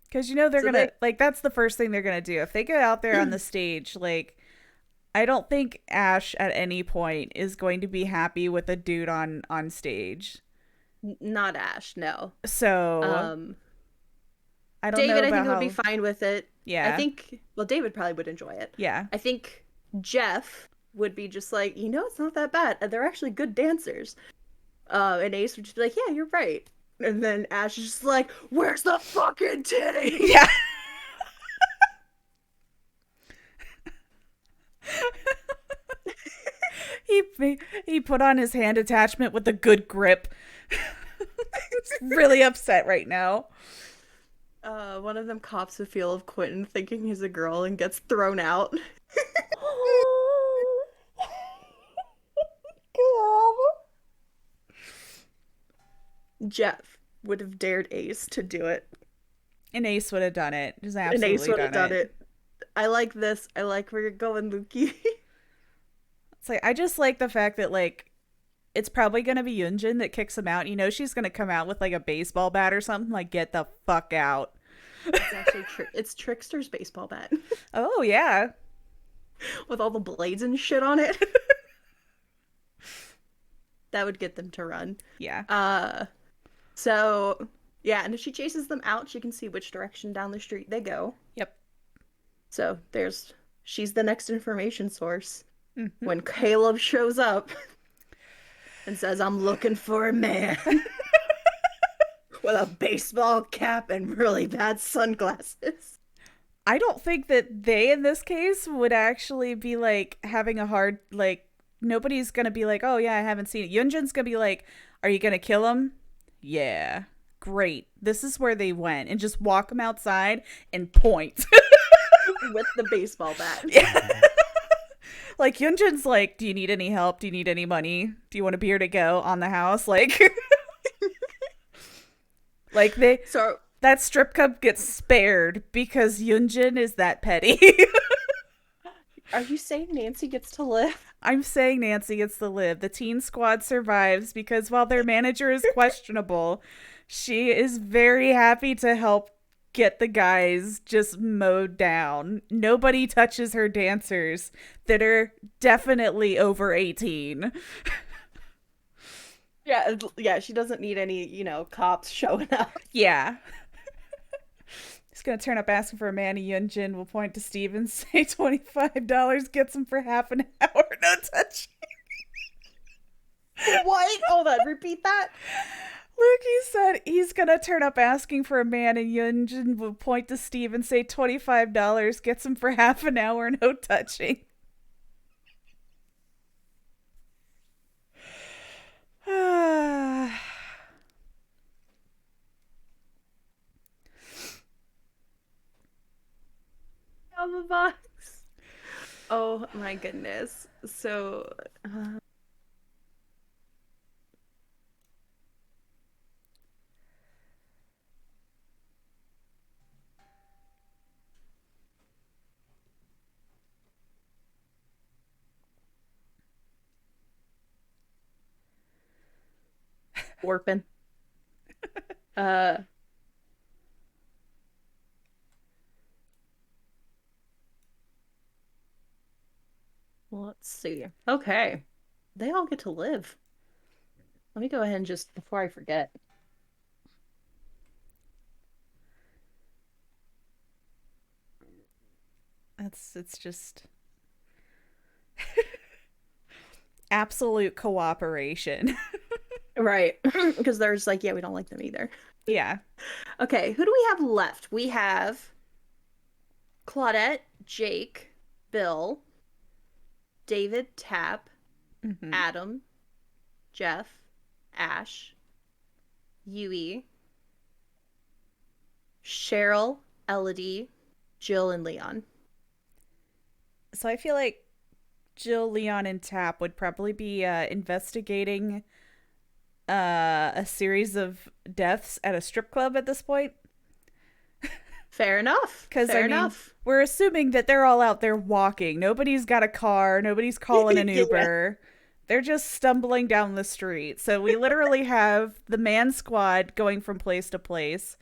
Because, you know, they're going to, like, that's the first thing they're going to do. If they get out there on the stage, like, I don't think Ash at any point is going to be happy with a dude on stage. Not Ash, no. So, I don't David, know I think, how... would be fine with it. Yeah. I think, well, David probably would enjoy it. Yeah. I think Jeff would be just like, you know, it's not that bad. They're actually good dancers. And Ace would just be like, yeah, you're right. And then Ash is just like, where's the fucking titty? Yeah. he put on his hand attachment with a good grip. Really upset right now. One of them cops a feel of Quentin thinking he's a girl and gets thrown out. Jeff would have dared Ace to do it. And Ace would have done it. Just And absolutely Ace would have done it. I like this. I like where you're going, Lukey. It's like, I just like the fact that, like, it's probably going to be Yunjin that kicks him out. You know, she's going to come out with, like, a baseball bat or something. Like, get the fuck out. It's actually it's Trickster's baseball bat. Oh, yeah. With all the blades and shit on it. That would get them to run. Yeah. So, yeah, and if she chases them out, she can see which direction down the street they go. Yep. So, she's the next information source. Mm-hmm. When Caleb shows up and says, I'm looking for a man with a baseball cap and really bad sunglasses. I don't think that they, in this case, would actually be, like, having a hard, like, nobody's gonna be like, oh, yeah, I haven't seen it. Yunjin's gonna be like, are you gonna kill him? Yeah. Great. This is where they went. And just walk him outside and point. With the baseball bat. Yeah. Like, Yunjin's like, do you need any help? Do you need any money? Do you want a beer to go on the house? Like, like that strip club gets spared because Yunjin is that petty. Are you saying Nancy gets to live? I'm saying Nancy gets to live. The teen squad survives because while their manager is questionable, she is very happy to help get the guys just mowed down. Nobody touches her dancers that are definitely over 18. Yeah, she doesn't need any, cops showing up. Yeah. He's gonna turn up asking for a man. Yunjin will point to Steve and say $25 gets him for half an hour. No touching. What? Hold on, repeat that. Lukey said he's gonna turn up asking for a man, and Yunjin will point to Steve and say $25 gets him for half an hour. No touching. Box. Oh my goodness. So Orphan. Uh, let's see. Okay. They all get to live. Let me go ahead and just, before I forget. It's just absolute cooperation. Right. Because there's like, yeah, we don't like them either. Yeah. Okay, who do we have left? We have Claudette, Jake, Bill, David, Tap, Mm-hmm. Adam, Jeff, Ash, Yui, Cheryl, Elodie, Jill, and Leon. So I feel like Jill, Leon, and Tap would probably be investigating a series of deaths at a strip club at this point. Fair enough. Because, Fair I mean, enough. we're assuming that they're all out there walking. Nobody's got a car. Nobody's calling an Yeah. Uber. They're just stumbling down the street. So we literally have the man squad going from place to place.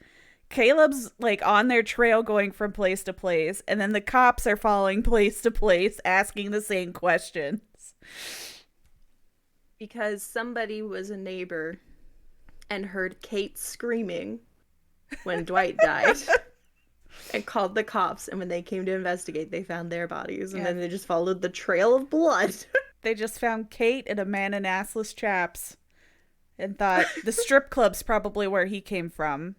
Caleb's like on their trail going from place to place. And then the cops are following place to place asking the same questions. Because somebody was a neighbor and heard Kate screaming when Dwight died and called the cops. And when they came to investigate, they found their bodies. And then they just followed the trail of blood. They just found Kate and a man in assless chaps and thought the strip club's probably where he came from.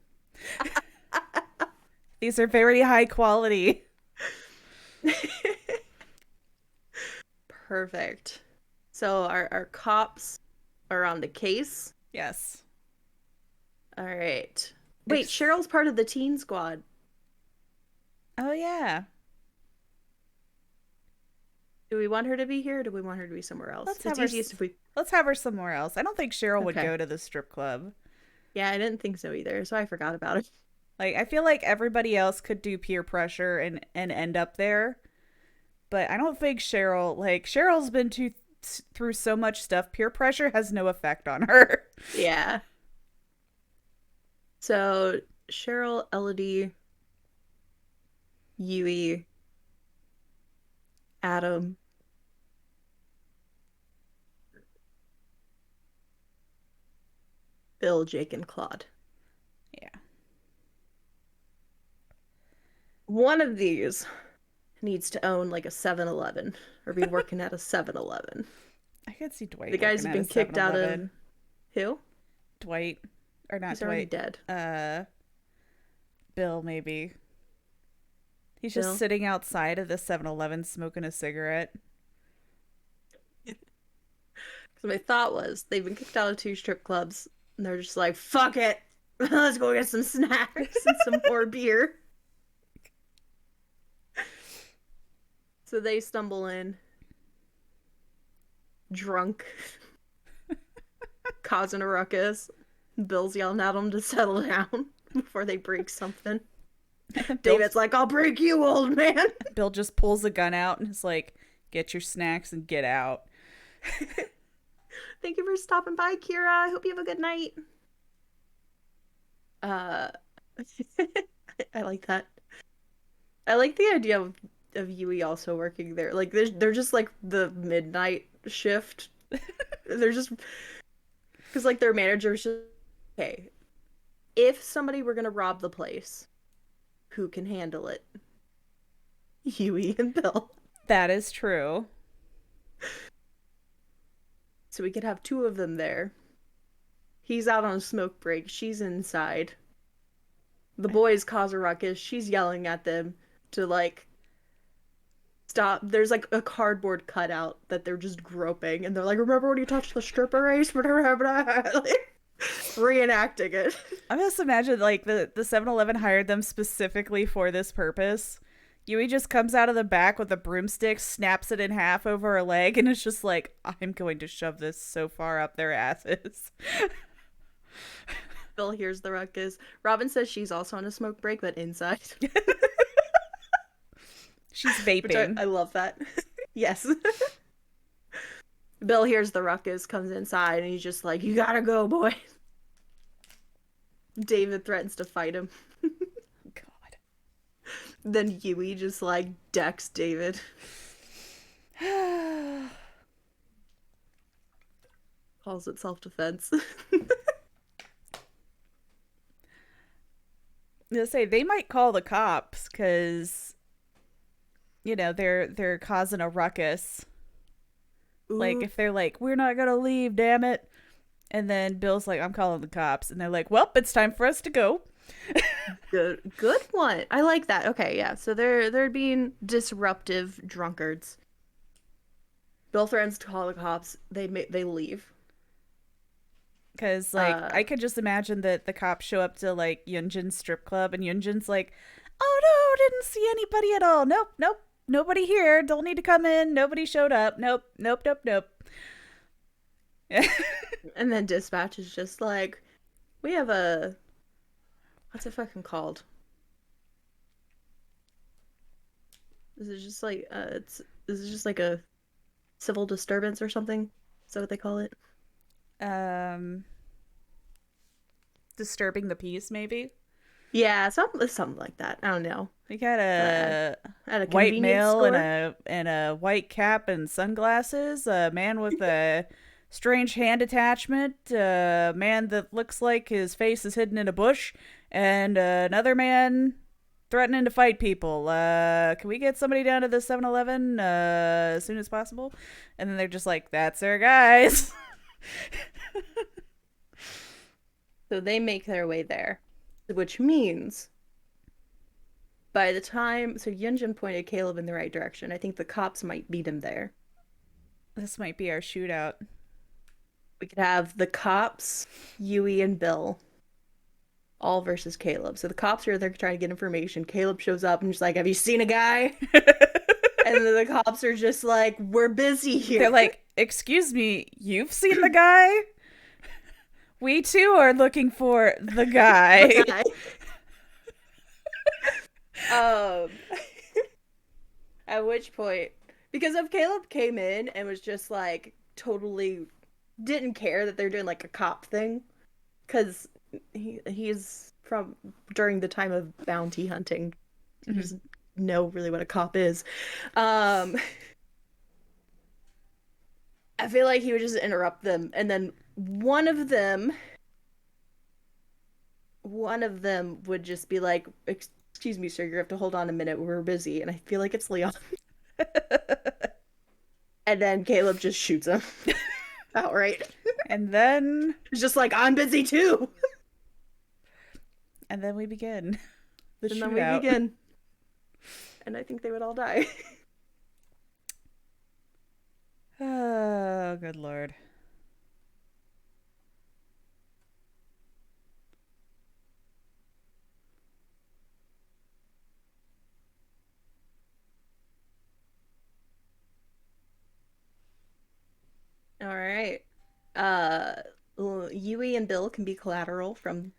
These are very high quality. Perfect. So our cops are on the case. Yes. All right. Wait, Cheryl's part of the teen squad. Oh, yeah. Do we want her to be here or do we want her to be somewhere else? Let's have her somewhere else. I don't think Cheryl would go to the strip club. Yeah, I didn't think so either, so I forgot about it. Like, I feel like everybody else could do peer pressure and end up there. But I don't think Cheryl's been through so much stuff. Peer pressure has no effect on her. Yeah. So, Cheryl, Elodie, Yui, Adam, Bill, Jake, and Claude. Yeah. One of these needs to own like a 7-Eleven or be working at a 7-Eleven. I could see Dwight. The guys have been kicked out of... Who? Dwight. Or not He's Dwight. already dead. Bill, maybe. He's Bill? just sitting outside of the 7-Eleven smoking a cigarette. So my thought was, they've been kicked out of 2 strip clubs, and they're just like, fuck it! Let's go get some snacks and some more beer. So they stumble in, drunk, causing a ruckus. Bill's yelling at them to settle down before they break something. David's like, I'll break you, old man. Bill just pulls a gun out and is like, get your snacks and get out. Thank you for stopping by, Kira. I hope you have a good night. I like that. I like the idea of Yui also working there. Like they're just like the midnight shift. They're just because like their manager's just okay. If somebody were gonna rob the place, who can handle it? Yui and Bill. That is true. So we could have 2 of them there. He's out on a smoke break. She's inside. The boys cause a ruckus. She's yelling at them to, like, stop. There's, like, a cardboard cutout that they're just groping. And they're like, remember when you touched the stripper race? Reenacting it. I just imagine, like, the 7-Eleven hired them specifically for this purpose. Yui just comes out of the back with a broomstick, snaps it in half over her leg, and it's just like, I'm going to shove this so far up their asses. Bill hears the ruckus. Robin says she's also on a smoke break, but inside. She's vaping. I love that. Yes. Bill hears the ruckus, comes inside, and he's just like, you gotta go, boy. David threatens to fight him. God. Then Yui just like decks David. Calls it self-defense. Say they might call the cops because they're causing a ruckus. Like if they're like, we're not gonna leave, damn it. And then Bill's like, I'm calling the cops. And they're like, well, it's time for us to go. Good one. I like that. Okay, yeah. So they're being disruptive drunkards. Bill threatens to call the cops. They leave. Because, like, I could just imagine that the cops show up to, like, Yunjin's strip club, and Yunjin's like, oh, no, didn't see anybody at all. Nope, nope, nobody here. Don't need to come in. Nobody showed up. Nope, nope, nope, nope. And then dispatch is just like, we have a... What's it fucking called? Is it just like, is it just like a civil disturbance or something? Is that what they call it? Disturbing the peace, maybe. Yeah, something like that. I don't know. We got a white convenience male store? and a white cap and sunglasses, a man with a strange hand attachment, a man that looks like his face is hidden in a bush, and another man threatening to fight people. Can we get somebody down to the 7-Eleven as soon as possible? And then they're just like, that's our guys. So they make their way there, which means by the time, so Yunjin pointed Caleb in the right direction. I think the cops might beat him there. This might be our shootout. We could have the cops, Yui, and Bill all versus Caleb. So the cops are there trying to get information. Caleb shows up and just like, have you seen a guy? And then the cops are just like, we're busy here. They're like, excuse me, you've seen the guy? We too are looking for the guy. The guy. At which point, because if Caleb came in and was just like totally didn't care that they're doing like a cop thing, because he's from during the time of bounty hunting, he doesn't know really what a cop is. I feel like he would just interrupt them, and then one of them would just be like, excuse me, sir, you have to hold on a minute, we're busy. And I feel like it's Leon. And then Caleb just shoots him outright. And then he's just like, I'm busy too. And then we begin the shootout. And then we begin. And I think they would all die. Oh, good lord. All right. Yui and Bill can be collateral from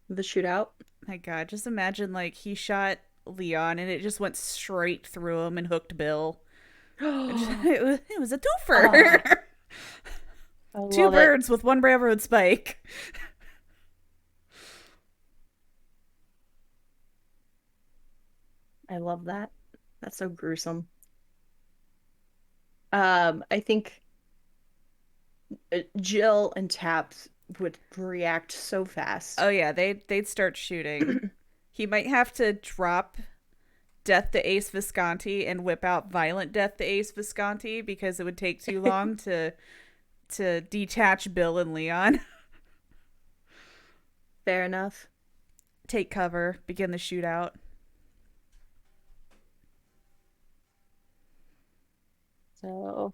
the shootout. My god, just imagine like he shot Leon and it just went straight through him and hooked Bill. It was a twofer. Oh. Two birds with one railroad spike. I love that. That's so gruesome. I think Jill and Taps would react so fast. Oh yeah, they'd start shooting. He might have to drop Death to Ace Visconti and whip out Violent Death to Ace Visconti because it would take too long to detach Bill and Leon. Fair enough. Take cover, begin the shootout. So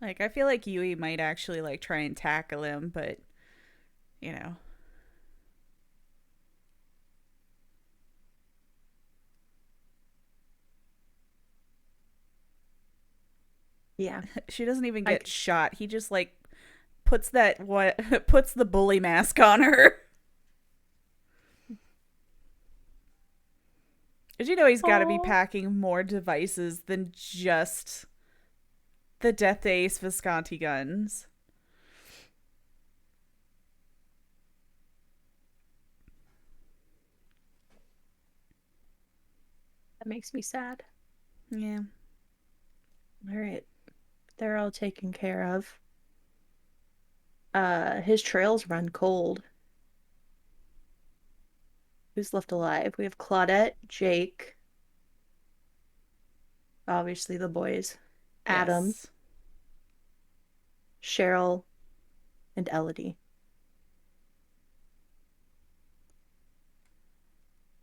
like I feel like Yui might actually like try and tackle him, but you know. Yeah. She doesn't even get shot. He just like puts the bully mask on her. Did you know he's got to be Oh, packing more devices than just the Death Ace Visconti guns? that makes me sad. Yeah. All right. They're all taken care of. His trails run cold. Who's left alive? We have Claudette, Jake, obviously the boys, Adam, Yes. Cheryl, and Elodie.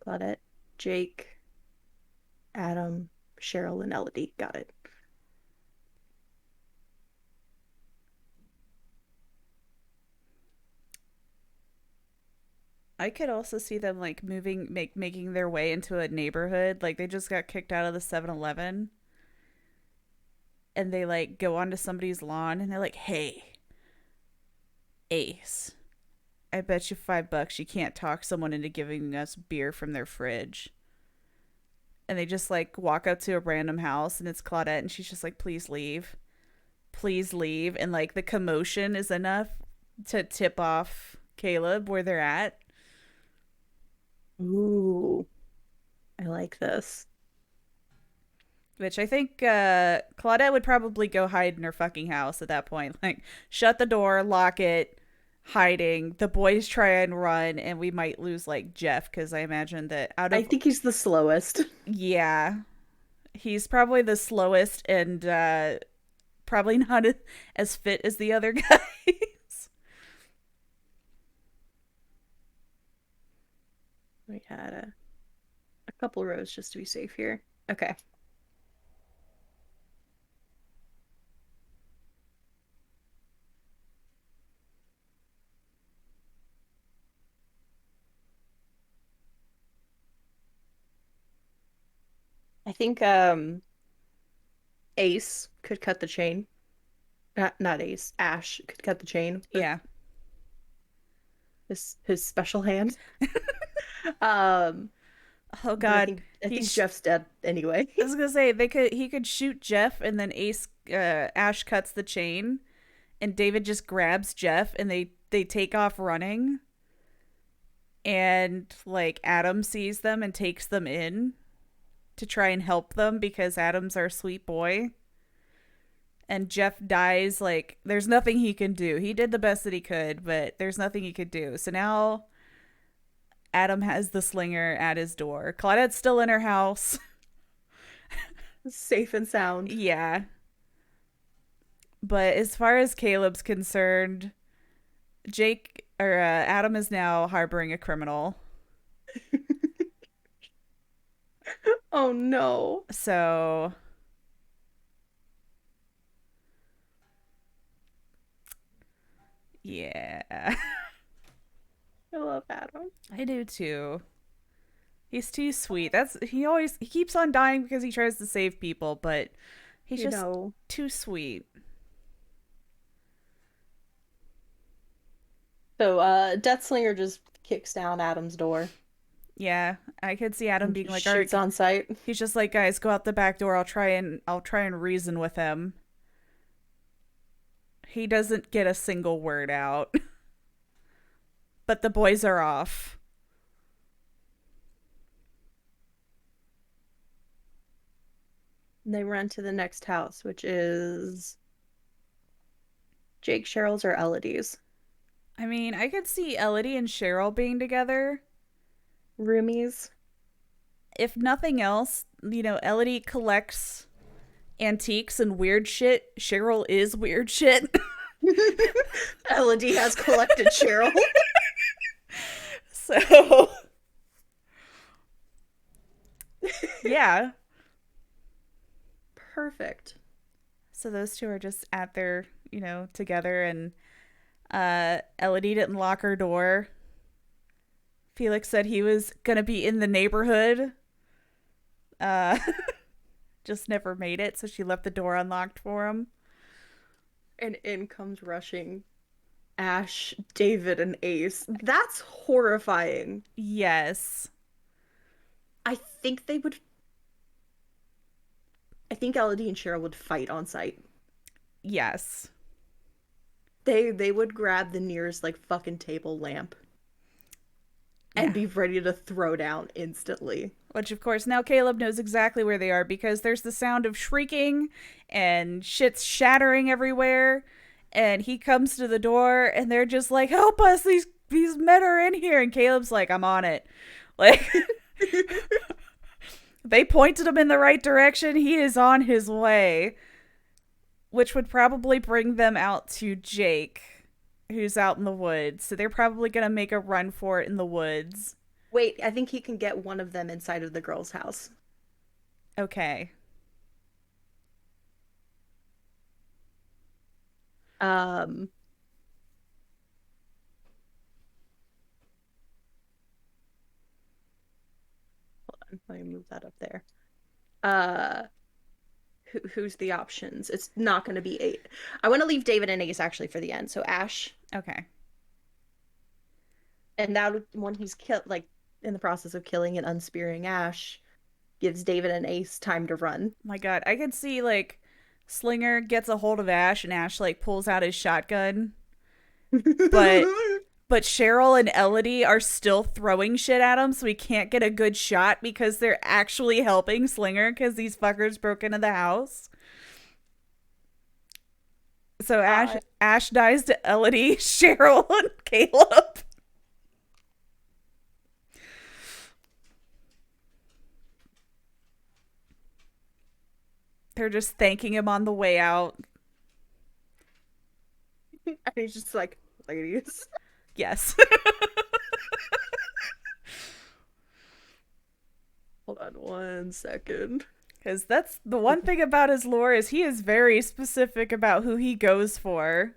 Claudette, Jake, Adam, Cheryl, and Elodie. Got it. I could also see them like making their way into a neighborhood. Like they just got kicked out of the 7-Eleven and they like go onto somebody's lawn and they're like, "Hey, Ace, I bet you $5 you can't talk someone into giving us beer from their fridge." And they just like walk up to a random house and it's Claudette and she's just like, "Please leave. Please leave." And like the commotion is enough to tip off Caleb where they're at. Ooh, I like this. Which I think Claudette would probably go hide in her fucking house at that point. Like, shut the door, lock it, hiding. The boys try and run, and we might lose, like, Jeff, because I imagine that out I of. think he's the slowest. Yeah. He's probably the slowest and probably not as fit as the other guys. We had a couple rows just to be safe here. Okay. I think Ace could cut the chain. Not Ace. Ash could cut the chain with Yeah. his special hand. Um, Oh, but I God. think I think Jeff's dead anyway. I was gonna say he could shoot Jeff and then Ash cuts the chain and David just grabs Jeff and they take off running and like Adam sees them and takes them in to try and help them because Adam's our sweet boy. And Jeff dies. Like there's nothing he can do. He did the best that he could, but there's nothing he could do. So now Adam has the slinger at his door. Claudette's still in her house. Safe and sound. Yeah. But as far as Caleb's concerned, Adam is now harboring a criminal. Oh no. So yeah. I love Adam. I do too. He's too sweet. He keeps on dying because he tries to save people, but he's You just know. too sweet. So Deathslinger just kicks down Adam's door Yeah, I could see Adam and being just like, "All right." shoots on sight. He's just like, "Guys, go out the back door. I'll try and reason with him." He doesn't get a single word out. But the boys are off. And they run to the next house, which is Jake, Cheryl's, or Elodie's. I mean, I could see Elodie and Cheryl being together. Roomies. If nothing else, Elodie collects antiques and weird shit. Cheryl is weird shit. Elodie has collected Cheryl. So, yeah. Perfect. So those two are just at their, together, and Elodie didn't lock her door. Felix said he was gonna be in the neighborhood. Uh, just never made it, so she left the door unlocked for him. And in comes rushing Ash, David, and Ace. That's horrifying. Yes. I think they would. I think Elodie and Cheryl would fight on sight. Yes. They would grab the nearest like fucking table lamp and Yeah. be ready to throw down instantly. Which, of course, now Caleb knows exactly where they are because there's the sound of shrieking and shit's shattering everywhere. And he comes to the door and they're just like, help us, these men are in here. And Caleb's like, I'm on it. Like, they pointed him in the right direction. He is on his way. Which would probably bring them out to Jake, who's out in the woods. So they're probably going to make a run for it in the woods. Wait, I think he can get one of them inside of the girl's house. Okay. Um, Hold on, let me move that up there. Uh, who's the options? It's not going to be eight. I want to leave David and Ace actually for the end. So Ash, Okay. and now when he's killed, like in the process of killing and unspearing Ash, gives David and Ace time to run. My God. I could see, like, Slinger gets a hold of Ash and Ash, like, pulls out his shotgun. But Cheryl and Elodie are still throwing shit at him, so he can't get a good shot because they're actually helping Slinger because these fuckers broke into the house. So Ash dies to Elodie, Cheryl, and Caleb. They're just thanking him on the way out. And he's just like, ladies. Yes. Hold on 1 second. Because that's the one thing about his lore is he is very specific about who he goes for.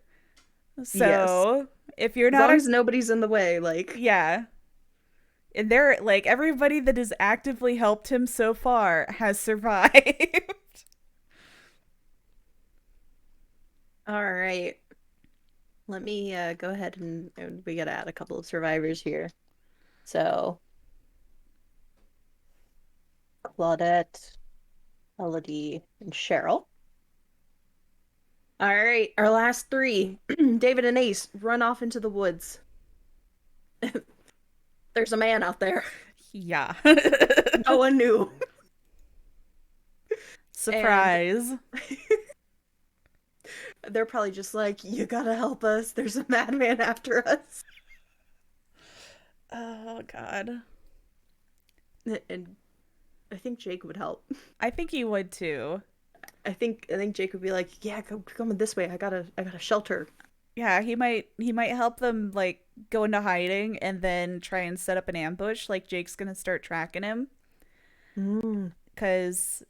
So if you're not, as long as nobody's in the way, like yeah, and they're like everybody that has actively helped him so far has survived. all right. Let me go ahead and we gotta add a couple of survivors here. So Claudette, Elodie, and Cheryl. All right, our last three. David and Ace run off into the woods. There's a man out there. Yeah. No one knew. Surprise. They're probably just like, you gotta help us. There's a madman after us. Oh, God. And I think Jake would help. I think he would too. I think Jake would be like, yeah, come this way. I got a shelter. Yeah, he might help them like go into hiding and then try and set up an ambush. Like Jake's gonna start tracking him. Because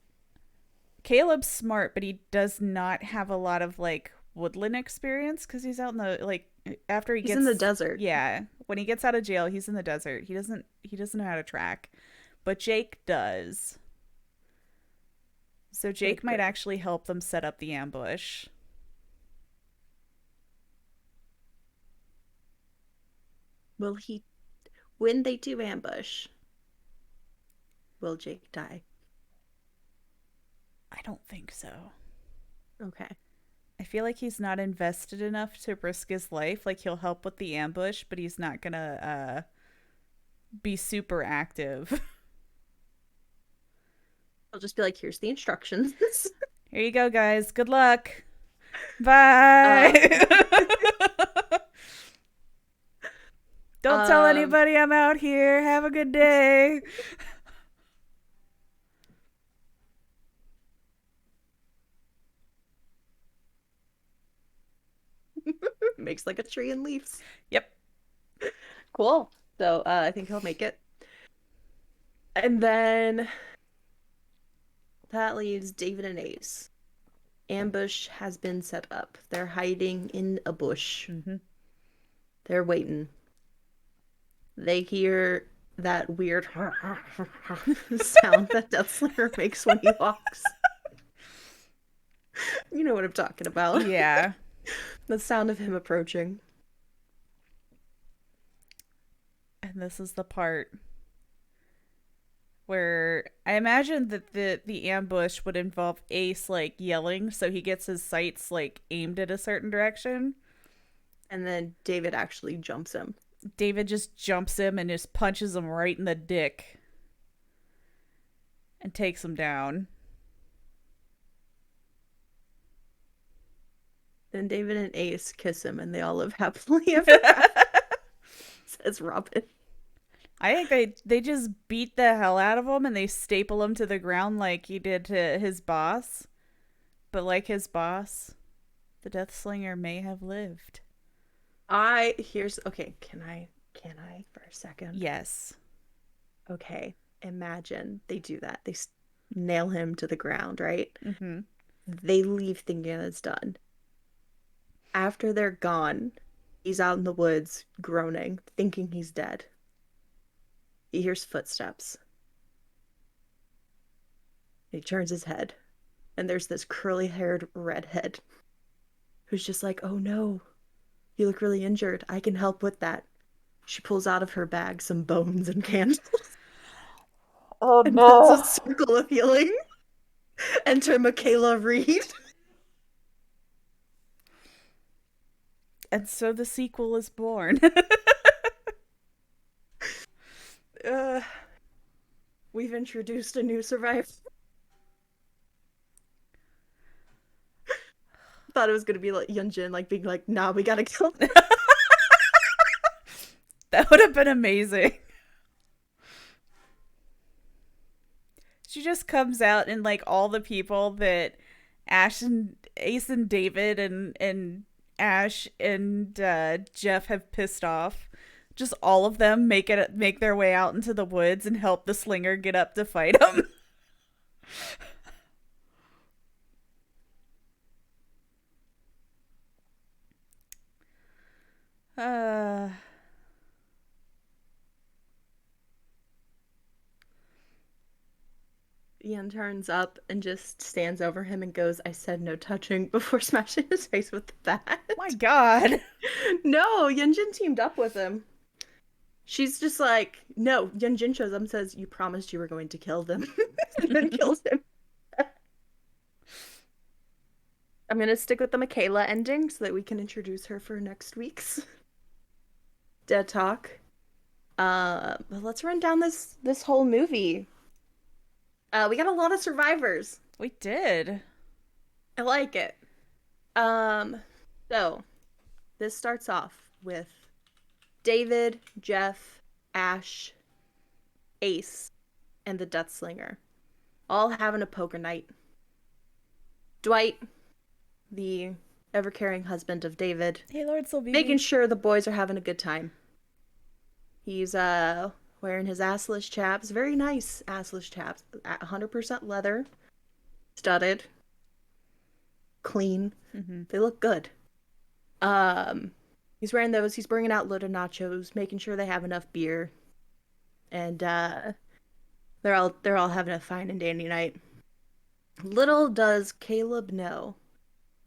Caleb's smart, but he does not have a lot of like woodland experience because he's out in the like after he's in the desert. Yeah, when he gets out of jail, he's in the desert. He doesn't know how to track, but Jake does. So Jake might actually help them set up the ambush. Will he, when they do ambush, will Jake die? I don't think so. Okay. I feel like he's not invested enough to risk his life. Like he'll help with the ambush, but he's not gonna be super active. I'll just be like, here's the instructions. Here you go, guys. Good luck. Bye. Don't tell anybody I'm out here. Have a good day. Makes like a tree and leaves. Yep. Cool. So I think he'll make it. And then that leaves David and Ace. Ambush has been set up. They're hiding in a bush. Mm-hmm. They're waiting. They hear that weird sound that Deathslinger makes when he walks. You know what I'm talking about. Yeah. The sound of him approaching. And this is the part where I imagine that the ambush would involve Ace like yelling so he gets his sights like aimed at a certain direction. And then David actually jumps him. David just jumps him and just punches him right in the dick and takes him down. Then David and Ace kiss him and they all live happily ever after, says Robin. I think they just beat the hell out of him and they staple him to the ground like he did to his boss. But like his boss, the Deathslinger may have lived. Okay, can I for a second? Yes. Okay, imagine they do that. They nail him to the ground, right? Mm-hmm. They leave thinking it's done. After they're gone, he's out in the woods groaning, thinking he's dead. He hears footsteps. He turns his head, and there's this curly-haired redhead who's just like, "Oh no, you look really injured. I can help with that." She pulls out of her bag some bones and candles. Oh and no. does a circle of healing. Enter Michaela Reed. And so the sequel is born. We've introduced a new survivor. Thought it was gonna be like Yunjin, like being like, "Nah, we gotta kill him." That would have been amazing. She just comes out and like all the people that Ash and Ace and David and Ash and Jeff have pissed off. Just all of them make their way out into the woods and help the Slinger get up to fight him. uh Ian turns up and just stands over him and goes, "I said no touching," before smashing his face with the bat. My God. No, Yunjin teamed up with him. She's just like, no, Yunjin shows up and says, "You promised you were going to kill them." And then kills him. I'm going to stick with the Michaela ending so that we can introduce her for next week's Dead Talk. But let's run down this whole movie. We got a lot of survivors. We did. I like it. So this starts off with David, Jeff, Ash, Ace, and the Deathslinger all having a poker night. Dwight, the ever-caring husband of David, Hey, Lord Sylvie. making sure the boys are having a good time. He's wearing his assless chaps, very nice assless chaps, 100% leather, studded, clean. Mm-hmm. They look good. He's wearing those. He's bringing out loaded nachos, making sure they have enough beer, and they're all having a fine and dandy night. Little does Caleb know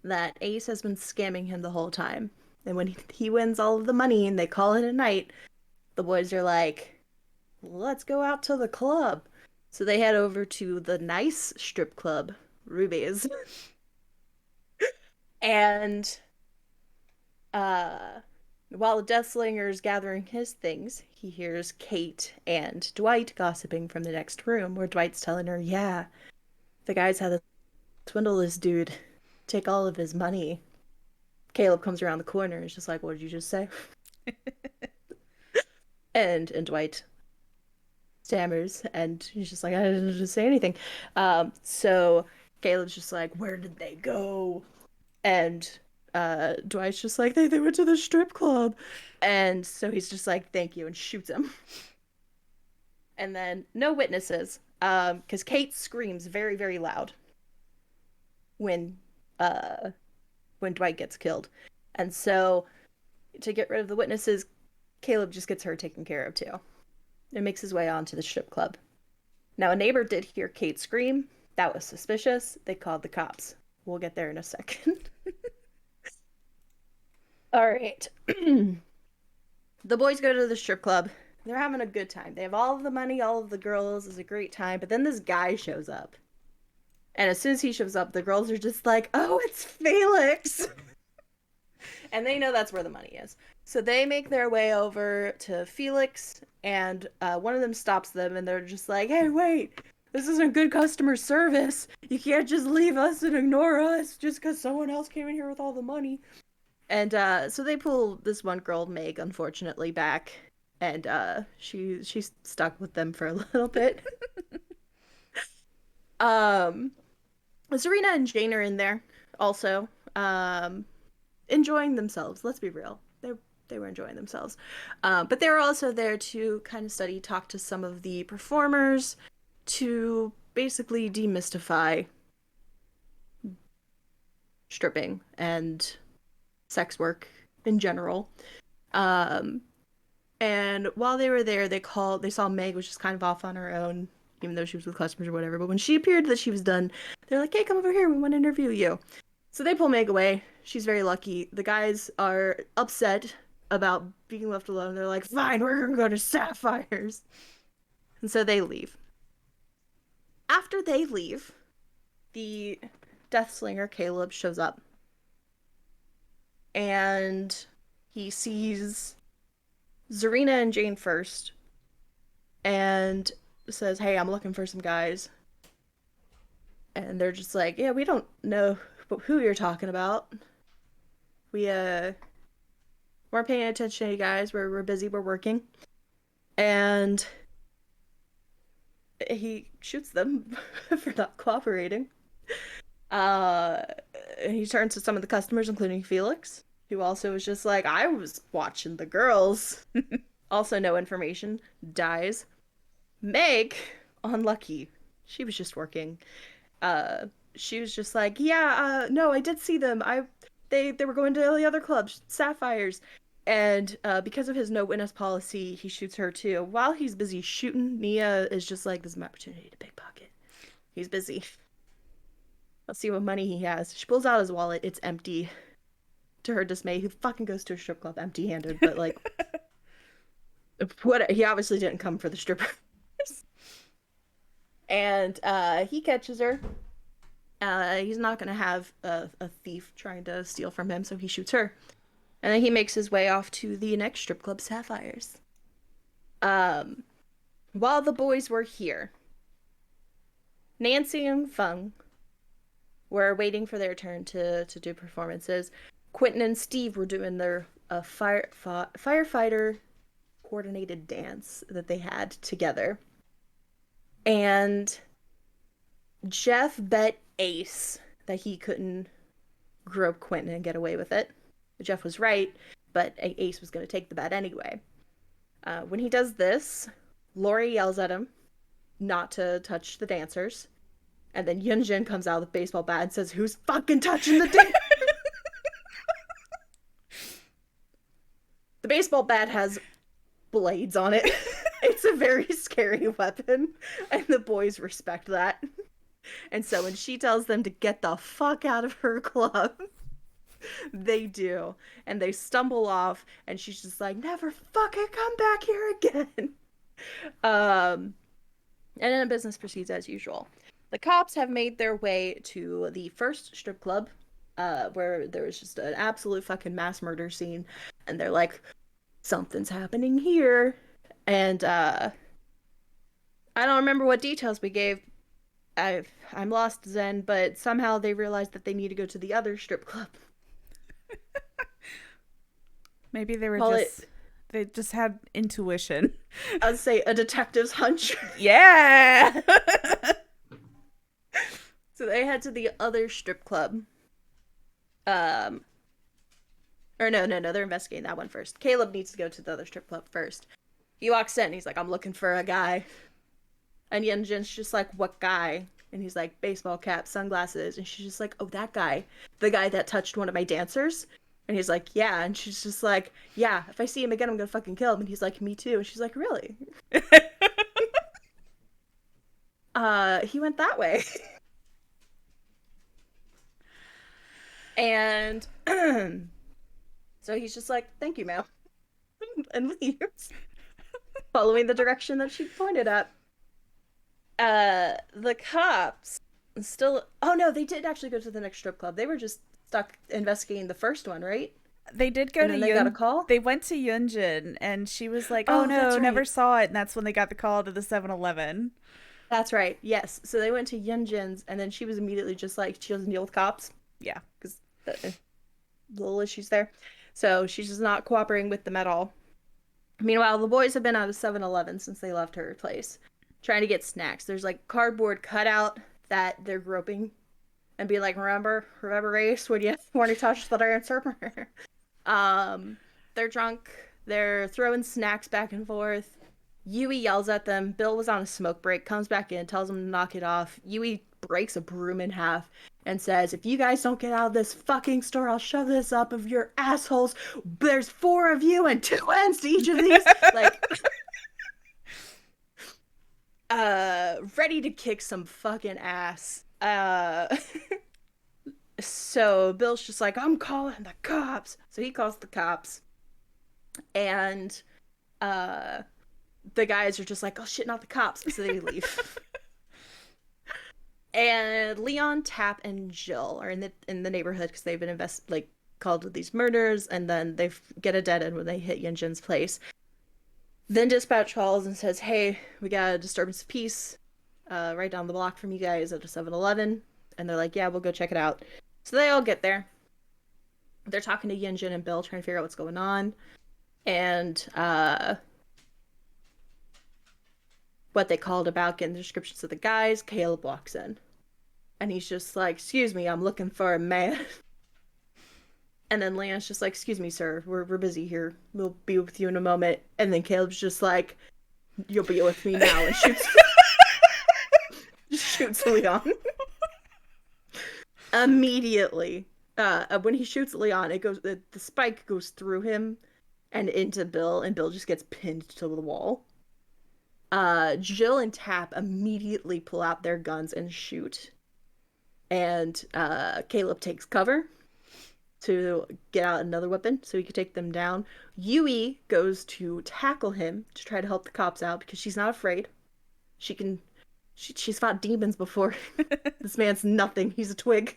that Ace has been scamming him the whole time, and when he wins all of the money and they call it a night, the boys are like, "Let's go out to the club." So they head over to the nice strip club, Ruby's. And while the Deathslinger's gathering his things, he hears Kate and Dwight gossiping from the next room, where Dwight's telling her, "Yeah, the guys had to swindle this dude, take all of his money." Caleb comes around the corner and is just like, "What did you just say?" and Dwight stammers, and he's just like, "I didn't just say anything." So Caleb's just like, "Where did they go?" And Dwight's just like, they went to the strip club. And so he's just like, "Thank you," and shoots him. And then no witnesses, because Kate screams very, very loud when Dwight gets killed. And so to get rid of the witnesses, Caleb just gets her taken care of too, and makes his way onto the strip club. Now, a neighbor did hear Kate scream. That was suspicious. They called the cops. We'll get there in a second. All right. The boys go to the strip club. They're having a good time. They have all of the money, all of the girls. It's a great time. But then this guy shows up. And as soon as he shows up, the girls are just like, oh, it's Felix. And they know that's where the money is. So they make their way over to Felix, and one of them stops them, and they're just like, hey, wait, this isn't good customer service. You can't just leave us and ignore us just because someone else came in here with all the money. And so they pull this one girl, Meg, unfortunately, back, and she's stuck with them for a little bit. Serena and Jane are in there also. Enjoying themselves. Let's be real. They were enjoying themselves. But they were also there to kind of talk to some of the performers to basically demystify stripping and sex work in general. And while they were there, they saw Meg was just kind of off on her own, even though she was with customers or whatever. But when she appeared that she was done, they're like, hey, come over here. We want to interview you. So they pull Meg away. She's very lucky. The guys are upset about being left alone. They're like, fine, we're going to go to Sapphires. And so they leave. After they leave, the Deathslinger, Caleb, shows up. And he sees Zarina and Jane first. And says, hey, I'm looking for some guys. And they're just like, yeah, we don't know who you're talking about. We weren't paying attention to you guys. We're busy, we're working. And he shoots them for not cooperating. He turns to some of the customers, including Felix, who also was just like, I was watching the girls. Also no information. Dies. Meg, unlucky. She was just working. She was just like, yeah, no, I did see them. They were going to the other clubs, Sapphires. And because of his no witness policy, he shoots her too. While he's busy shooting, Nia is just like, this is my opportunity to pickpocket. He's busy. Let's see what money he has. She pulls out his wallet. It's empty. To her dismay, who fucking goes to a strip club empty-handed? But like, what? He obviously didn't come for the strippers. And he catches her. He's not gonna have a thief trying to steal from him, so he shoots her. And then he makes his way off to the next strip club, Sapphires. While the boys were here, Nancy and Fung were waiting for their turn to do performances. Quentin and Steve were doing their firefighter coordinated dance that they had together. And Jeff bet Ace that he couldn't grope Quentin and get away with it. Jeff was right, but Ace was going to take the bet anyway. When he does this, Lori yells at him not to touch the dancers. And then Yunjin comes out with a baseball bat and says, who's fucking touching the dancers? The baseball bat has blades on it. It's a very scary weapon, and the boys respect that. And so when she tells them to get the fuck out of her club, they do. And they stumble off, and she's just like, never fucking come back here again. And then business proceeds as usual. The cops have made their way to the first strip club, where there was just an absolute fucking mass murder scene. And they're like, something's happening here. And I don't remember what details we gave. I'm lost, Zen, but somehow they realized that they need to go to the other strip club. Maybe they just had intuition. I'd say a detective's hunch. Yeah. So they head to the other strip club. Or no, they're investigating that one first. Caleb needs to go to the other strip club first. He walks in and he's like, I'm looking for a guy. And Yunjin's just like, what guy? And he's like, baseball cap, sunglasses. And she's just like, oh, that guy. The guy that touched one of my dancers? And he's like, yeah. And she's just like, yeah, if I see him again, I'm gonna fucking kill him. And he's like, me too. And she's like, really? He went that way. And so he's just like, thank you, ma'am. And leaves. following the direction that she pointed at. The cops still. Oh no, they did actually go to the next strip club. They were just stuck investigating the first one, right? They did go And to then they got a Yun. call. They went to Yunjin, and she was like, "Oh Oh, no, that's never right. saw it." And that's when they got the call to the 7-Eleven. That's right. Yes. So they went to Yunjin's, and then she was immediately just like, she doesn't deal with cops Yeah. because little issues there. So she's just not cooperating with them at all. Meanwhile, the boys have been out of 7-Eleven since they left her place, trying to get snacks. There's like cardboard cutout that they're groping and be like, remember, Ace, when you touched that answer? They're drunk. They're throwing snacks back and forth. Yui yells at them. Bill was on a smoke break, comes back in, tells them to knock it off. Yui breaks a broom in half and says, if you guys don't get out of this fucking store, I'll shove this up of your assholes. There's 4 of you and 2 ends to each of these. Like, ready to kick some fucking ass. So Bill's just like, I'm calling the cops. So he calls the cops. And the guys are just like, oh shit, not the cops. So they leave. And Leon, Tap, and Jill are in the neighborhood because they've been called with these murders, and then they get a dead end when they hit Yunjin's place. Then dispatch calls and says, hey, we got a disturbance of peace right down the block from you guys at a 7-Eleven. And they're like, yeah, we'll go check it out. So they all get there. They're talking to Yunjin and Bill, trying to figure out what's going on. And what they called about getting the descriptions of the guys, Caleb walks in. And he's just like, excuse me, I'm looking for a man. And then Leon's just like, excuse me, sir, we're busy here. We'll be with you in a moment. And then Caleb's just like, you'll be with me now, and shoots Leon. Immediately. When he shoots Leon, the spike goes through him and into Bill, and Bill just gets pinned to the wall. Jill and Tap immediately pull out their guns and shoot. And Caleb takes cover to get out another weapon so he could take them down. Yui goes to tackle him to try to help the cops out because she's not afraid. She's fought demons before. This man's nothing. He's a twig.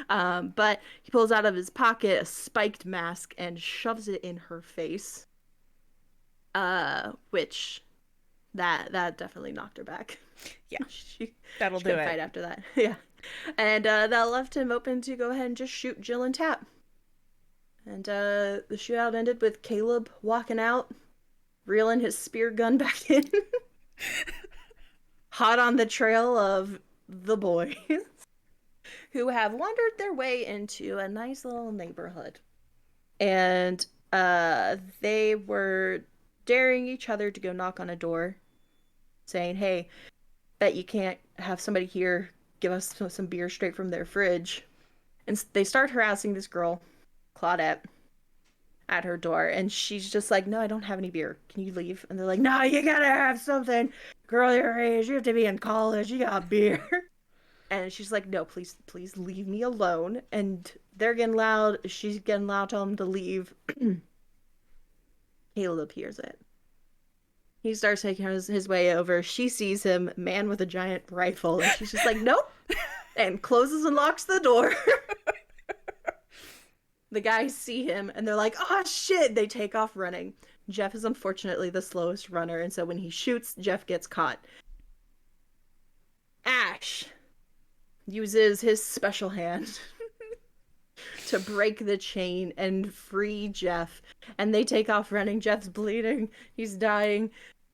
But he pulls out of his pocket a spiked mask and shoves it in her face. Which that definitely knocked her back. Yeah. she That'll she do couldn't it. fight after that. Yeah. And that left him open to go ahead and just shoot Jill and Tap. And the shootout ended with Caleb walking out, reeling his spear gun back in. Hot on the trail of the boys who have wandered their way into a nice little neighborhood. And they were daring each other to go knock on a door, saying, hey, bet you can't have somebody here give us some beer straight from their fridge. And they start harassing this girl, Claudette, at her door. And she's just like, no, I don't have any beer. Can you leave? And they're like, no, you gotta have something. Girl your age, you have to be in college. You got beer. And she's like, no, please leave me alone. And they're getting loud. She's getting loud, telling them to leave. Caleb hears it. He starts taking his way over. She sees him, man with a giant rifle, and she's just like, nope, and closes and locks the door. The guys see him, and they're like, oh, shit. They take off running. Jeff is unfortunately the slowest runner, and so when he shoots, Jeff gets caught. Ash uses his special hand to break the chain and free Jeff, and they take off running. Jeff's bleeding. He's dying.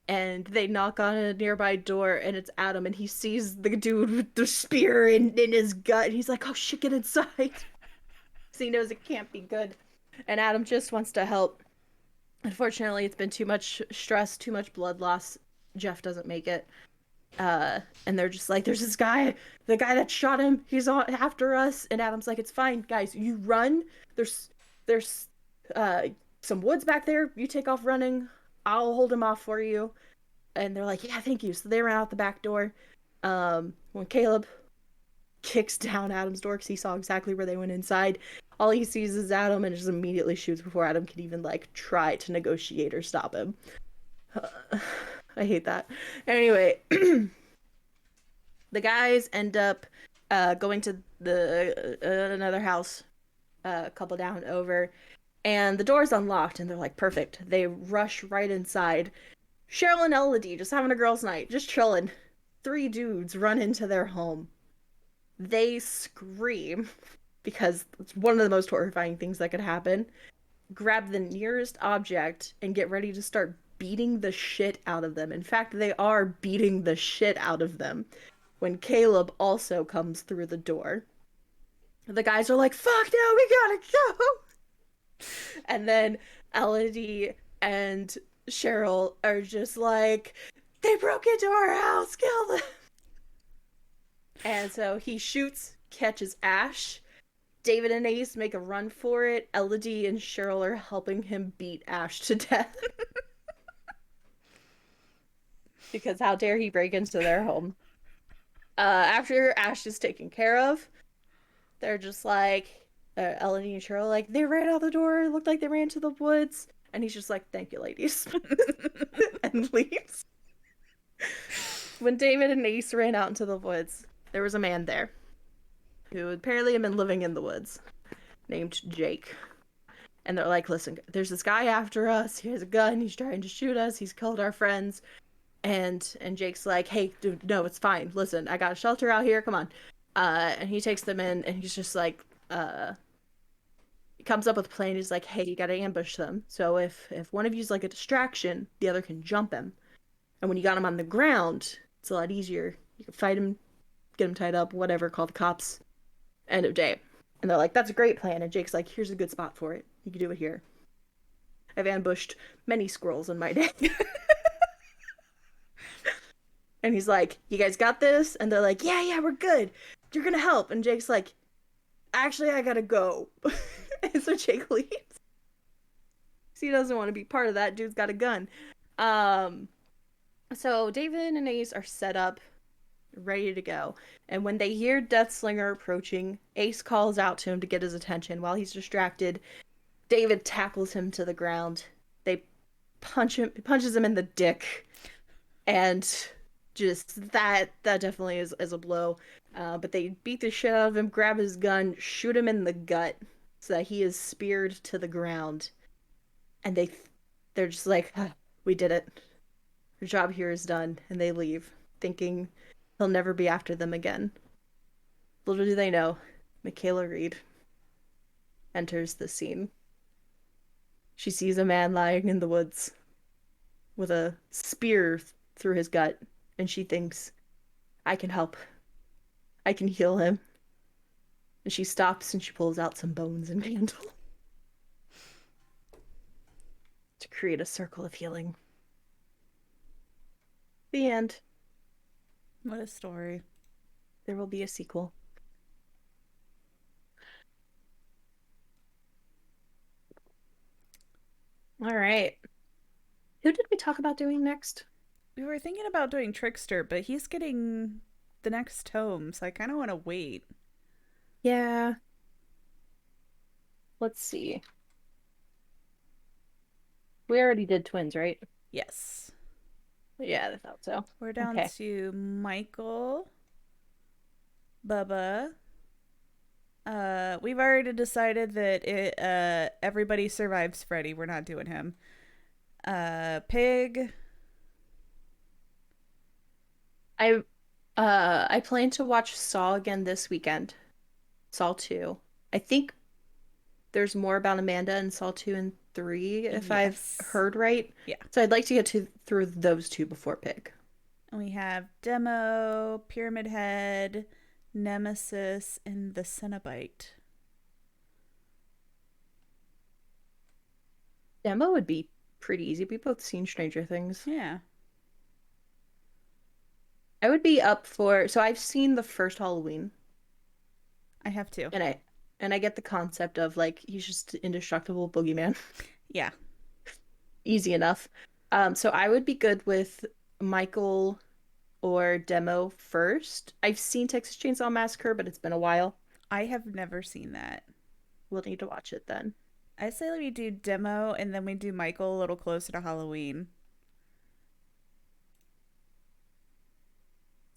And they knock on a nearby door, and it's Adam, and he sees the dude with the spear in his gut, and he's like, oh shit, get inside. Because he knows it can't be good. And Adam just wants to help. Unfortunately, it's been too much stress, too much blood loss. Jeff doesn't make it. And they're just like, there's this guy, the guy that shot him, he's after us. And Adam's like, it's fine, guys, you run. There's some woods back there. You take off running. I'll hold him off for you. And they're like, yeah, thank you. So they ran out the back door. When Caleb kicks down Adam's door, because he saw exactly where they went inside, all he sees is Adam and just immediately shoots before Adam can even try to negotiate or stop him. I hate that. Anyway, the guys end up going to the another house a couple down over, and the door's unlocked, and they're like, perfect. They rush right inside. Cheryl and Elodie just having a girls' night, just chilling. Three dudes run into their home. They scream because it's one of the most horrifying things that could happen. Grab the nearest object and get ready to start beating the shit out of them. In fact, they are beating the shit out of them when Caleb also comes through the door. The guys are like, fuck no, we gotta go. And then Elodie and Cheryl are just like, they broke into our house, kill them. And so he shoots, catches Ash. David and Ace make a run for it. Elodie and Cheryl are helping him beat Ash to death. Because how dare he break into their home? After Ash is taken care of, they're just like, Elodie and Cheryl, like, they ran out the door. It looked like they ran to the woods. And he's just like, thank you, ladies. And leaves. When David and Ace ran out into the woods, there was a man there who apparently had been living in the woods named Jake. And they're like, listen, there's this guy after us. He has a gun. He's trying to shoot us. He's killed our friends. And Jake's like, hey, dude, no, it's fine. Listen, I got a shelter out here. Come on. And he takes them in, and he's just like, he comes up with a plan. He's like, hey, you gotta ambush them. So if one of you's like a distraction, the other can jump him. And when you got him on the ground, it's a lot easier. You can fight him, get him tied up, whatever, call the cops. End of day. And they're like, that's a great plan. And Jake's like, here's a good spot for it. You can do it here. I've ambushed many squirrels in my day. And he's like, you guys got this? And they're like, yeah, we're good. You're gonna help. And Jake's like, actually, I gotta go. And so Jake leaves. He doesn't want to be part of that. Dude's got a gun. So David and Ace are set up, ready to go. And when they hear Deathslinger approaching, Ace calls out to him to get his attention. While he's distracted, David tackles him to the ground. They punches him in the dick. And just that definitely is a blow. But they beat the shit out of him, grab his gun, shoot him in the gut so that he is speared to the ground. And they're just like, we did it. Your job here is done. And they leave, thinking he'll never be after them again. Little do they know, Michaela Reed enters the scene. She sees a man lying in the woods with a spear through his gut, and she thinks, I can help. I can heal him. And she stops and she pulls out some bones and candle to create a circle of healing. The end. What a story. There will be a sequel. All right. Who did we talk about doing next? We were thinking about doing Trickster, but he's getting the next tome, so I kind of want to wait. Yeah. Let's see. We already did twins, right? Yes. Yeah, I thought so. We're down to Michael, Bubba. We've already decided that everybody survives Freddy. We're not doing him. Pig. I plan to watch Saw again this weekend. Saw 2. I think there's more about Amanda in Saw 2 and 3, if I've heard right. Yeah. So I'd like to get through those two before Pig. And we have Demo, Pyramid Head, Nemesis, and the Cenobite. Demo would be pretty easy. We both seen Stranger Things. Yeah. I would be up for... So I've seen the first Halloween. I have too. And I get the concept of, like, he's just indestructible boogeyman. Yeah. Easy enough. So I would be good with Michael or Demo first. I've seen Texas Chainsaw Massacre, but it's been a while. I have never seen that. We'll need to watch it then. I say we do Demo and then we do Michael a little closer to Halloween.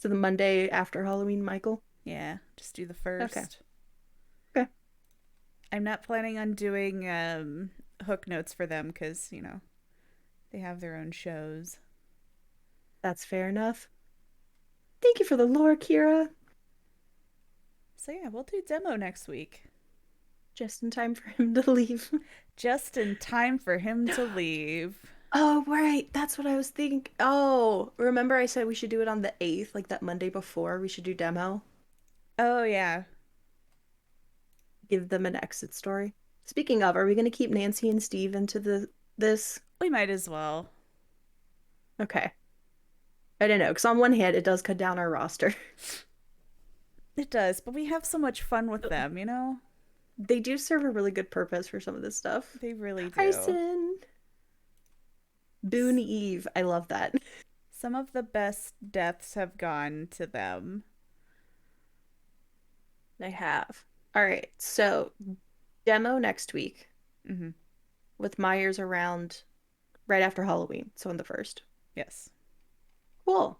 So the Monday after Halloween, Michael? Yeah, just do the Okay. first. Okay. I'm not planning on doing hook notes for them because, they have their own shows. That's fair enough. Thank you for the lore, Kira. So, yeah, we'll do demo next week. Just in time for him to leave. Just in time for him to leave. Oh, right. That's what I was thinking. Oh, remember I said we should do it on the 8th, like that Monday before we should do demo? Oh, yeah. Give them an exit story. Speaking of, are we going to keep Nancy and Steve into this? We might as well. Okay. I don't know, because on one hand, it does cut down our roster. It does, but we have so much fun with them, They do serve a really good purpose for some of this stuff. They really do. Hyson. Boone Eve. I love that. Some of the best deaths have gone to them. I have. All right. So, demo next week Mm-hmm. with Myers around right after Halloween. So, in the first. Yes. Cool.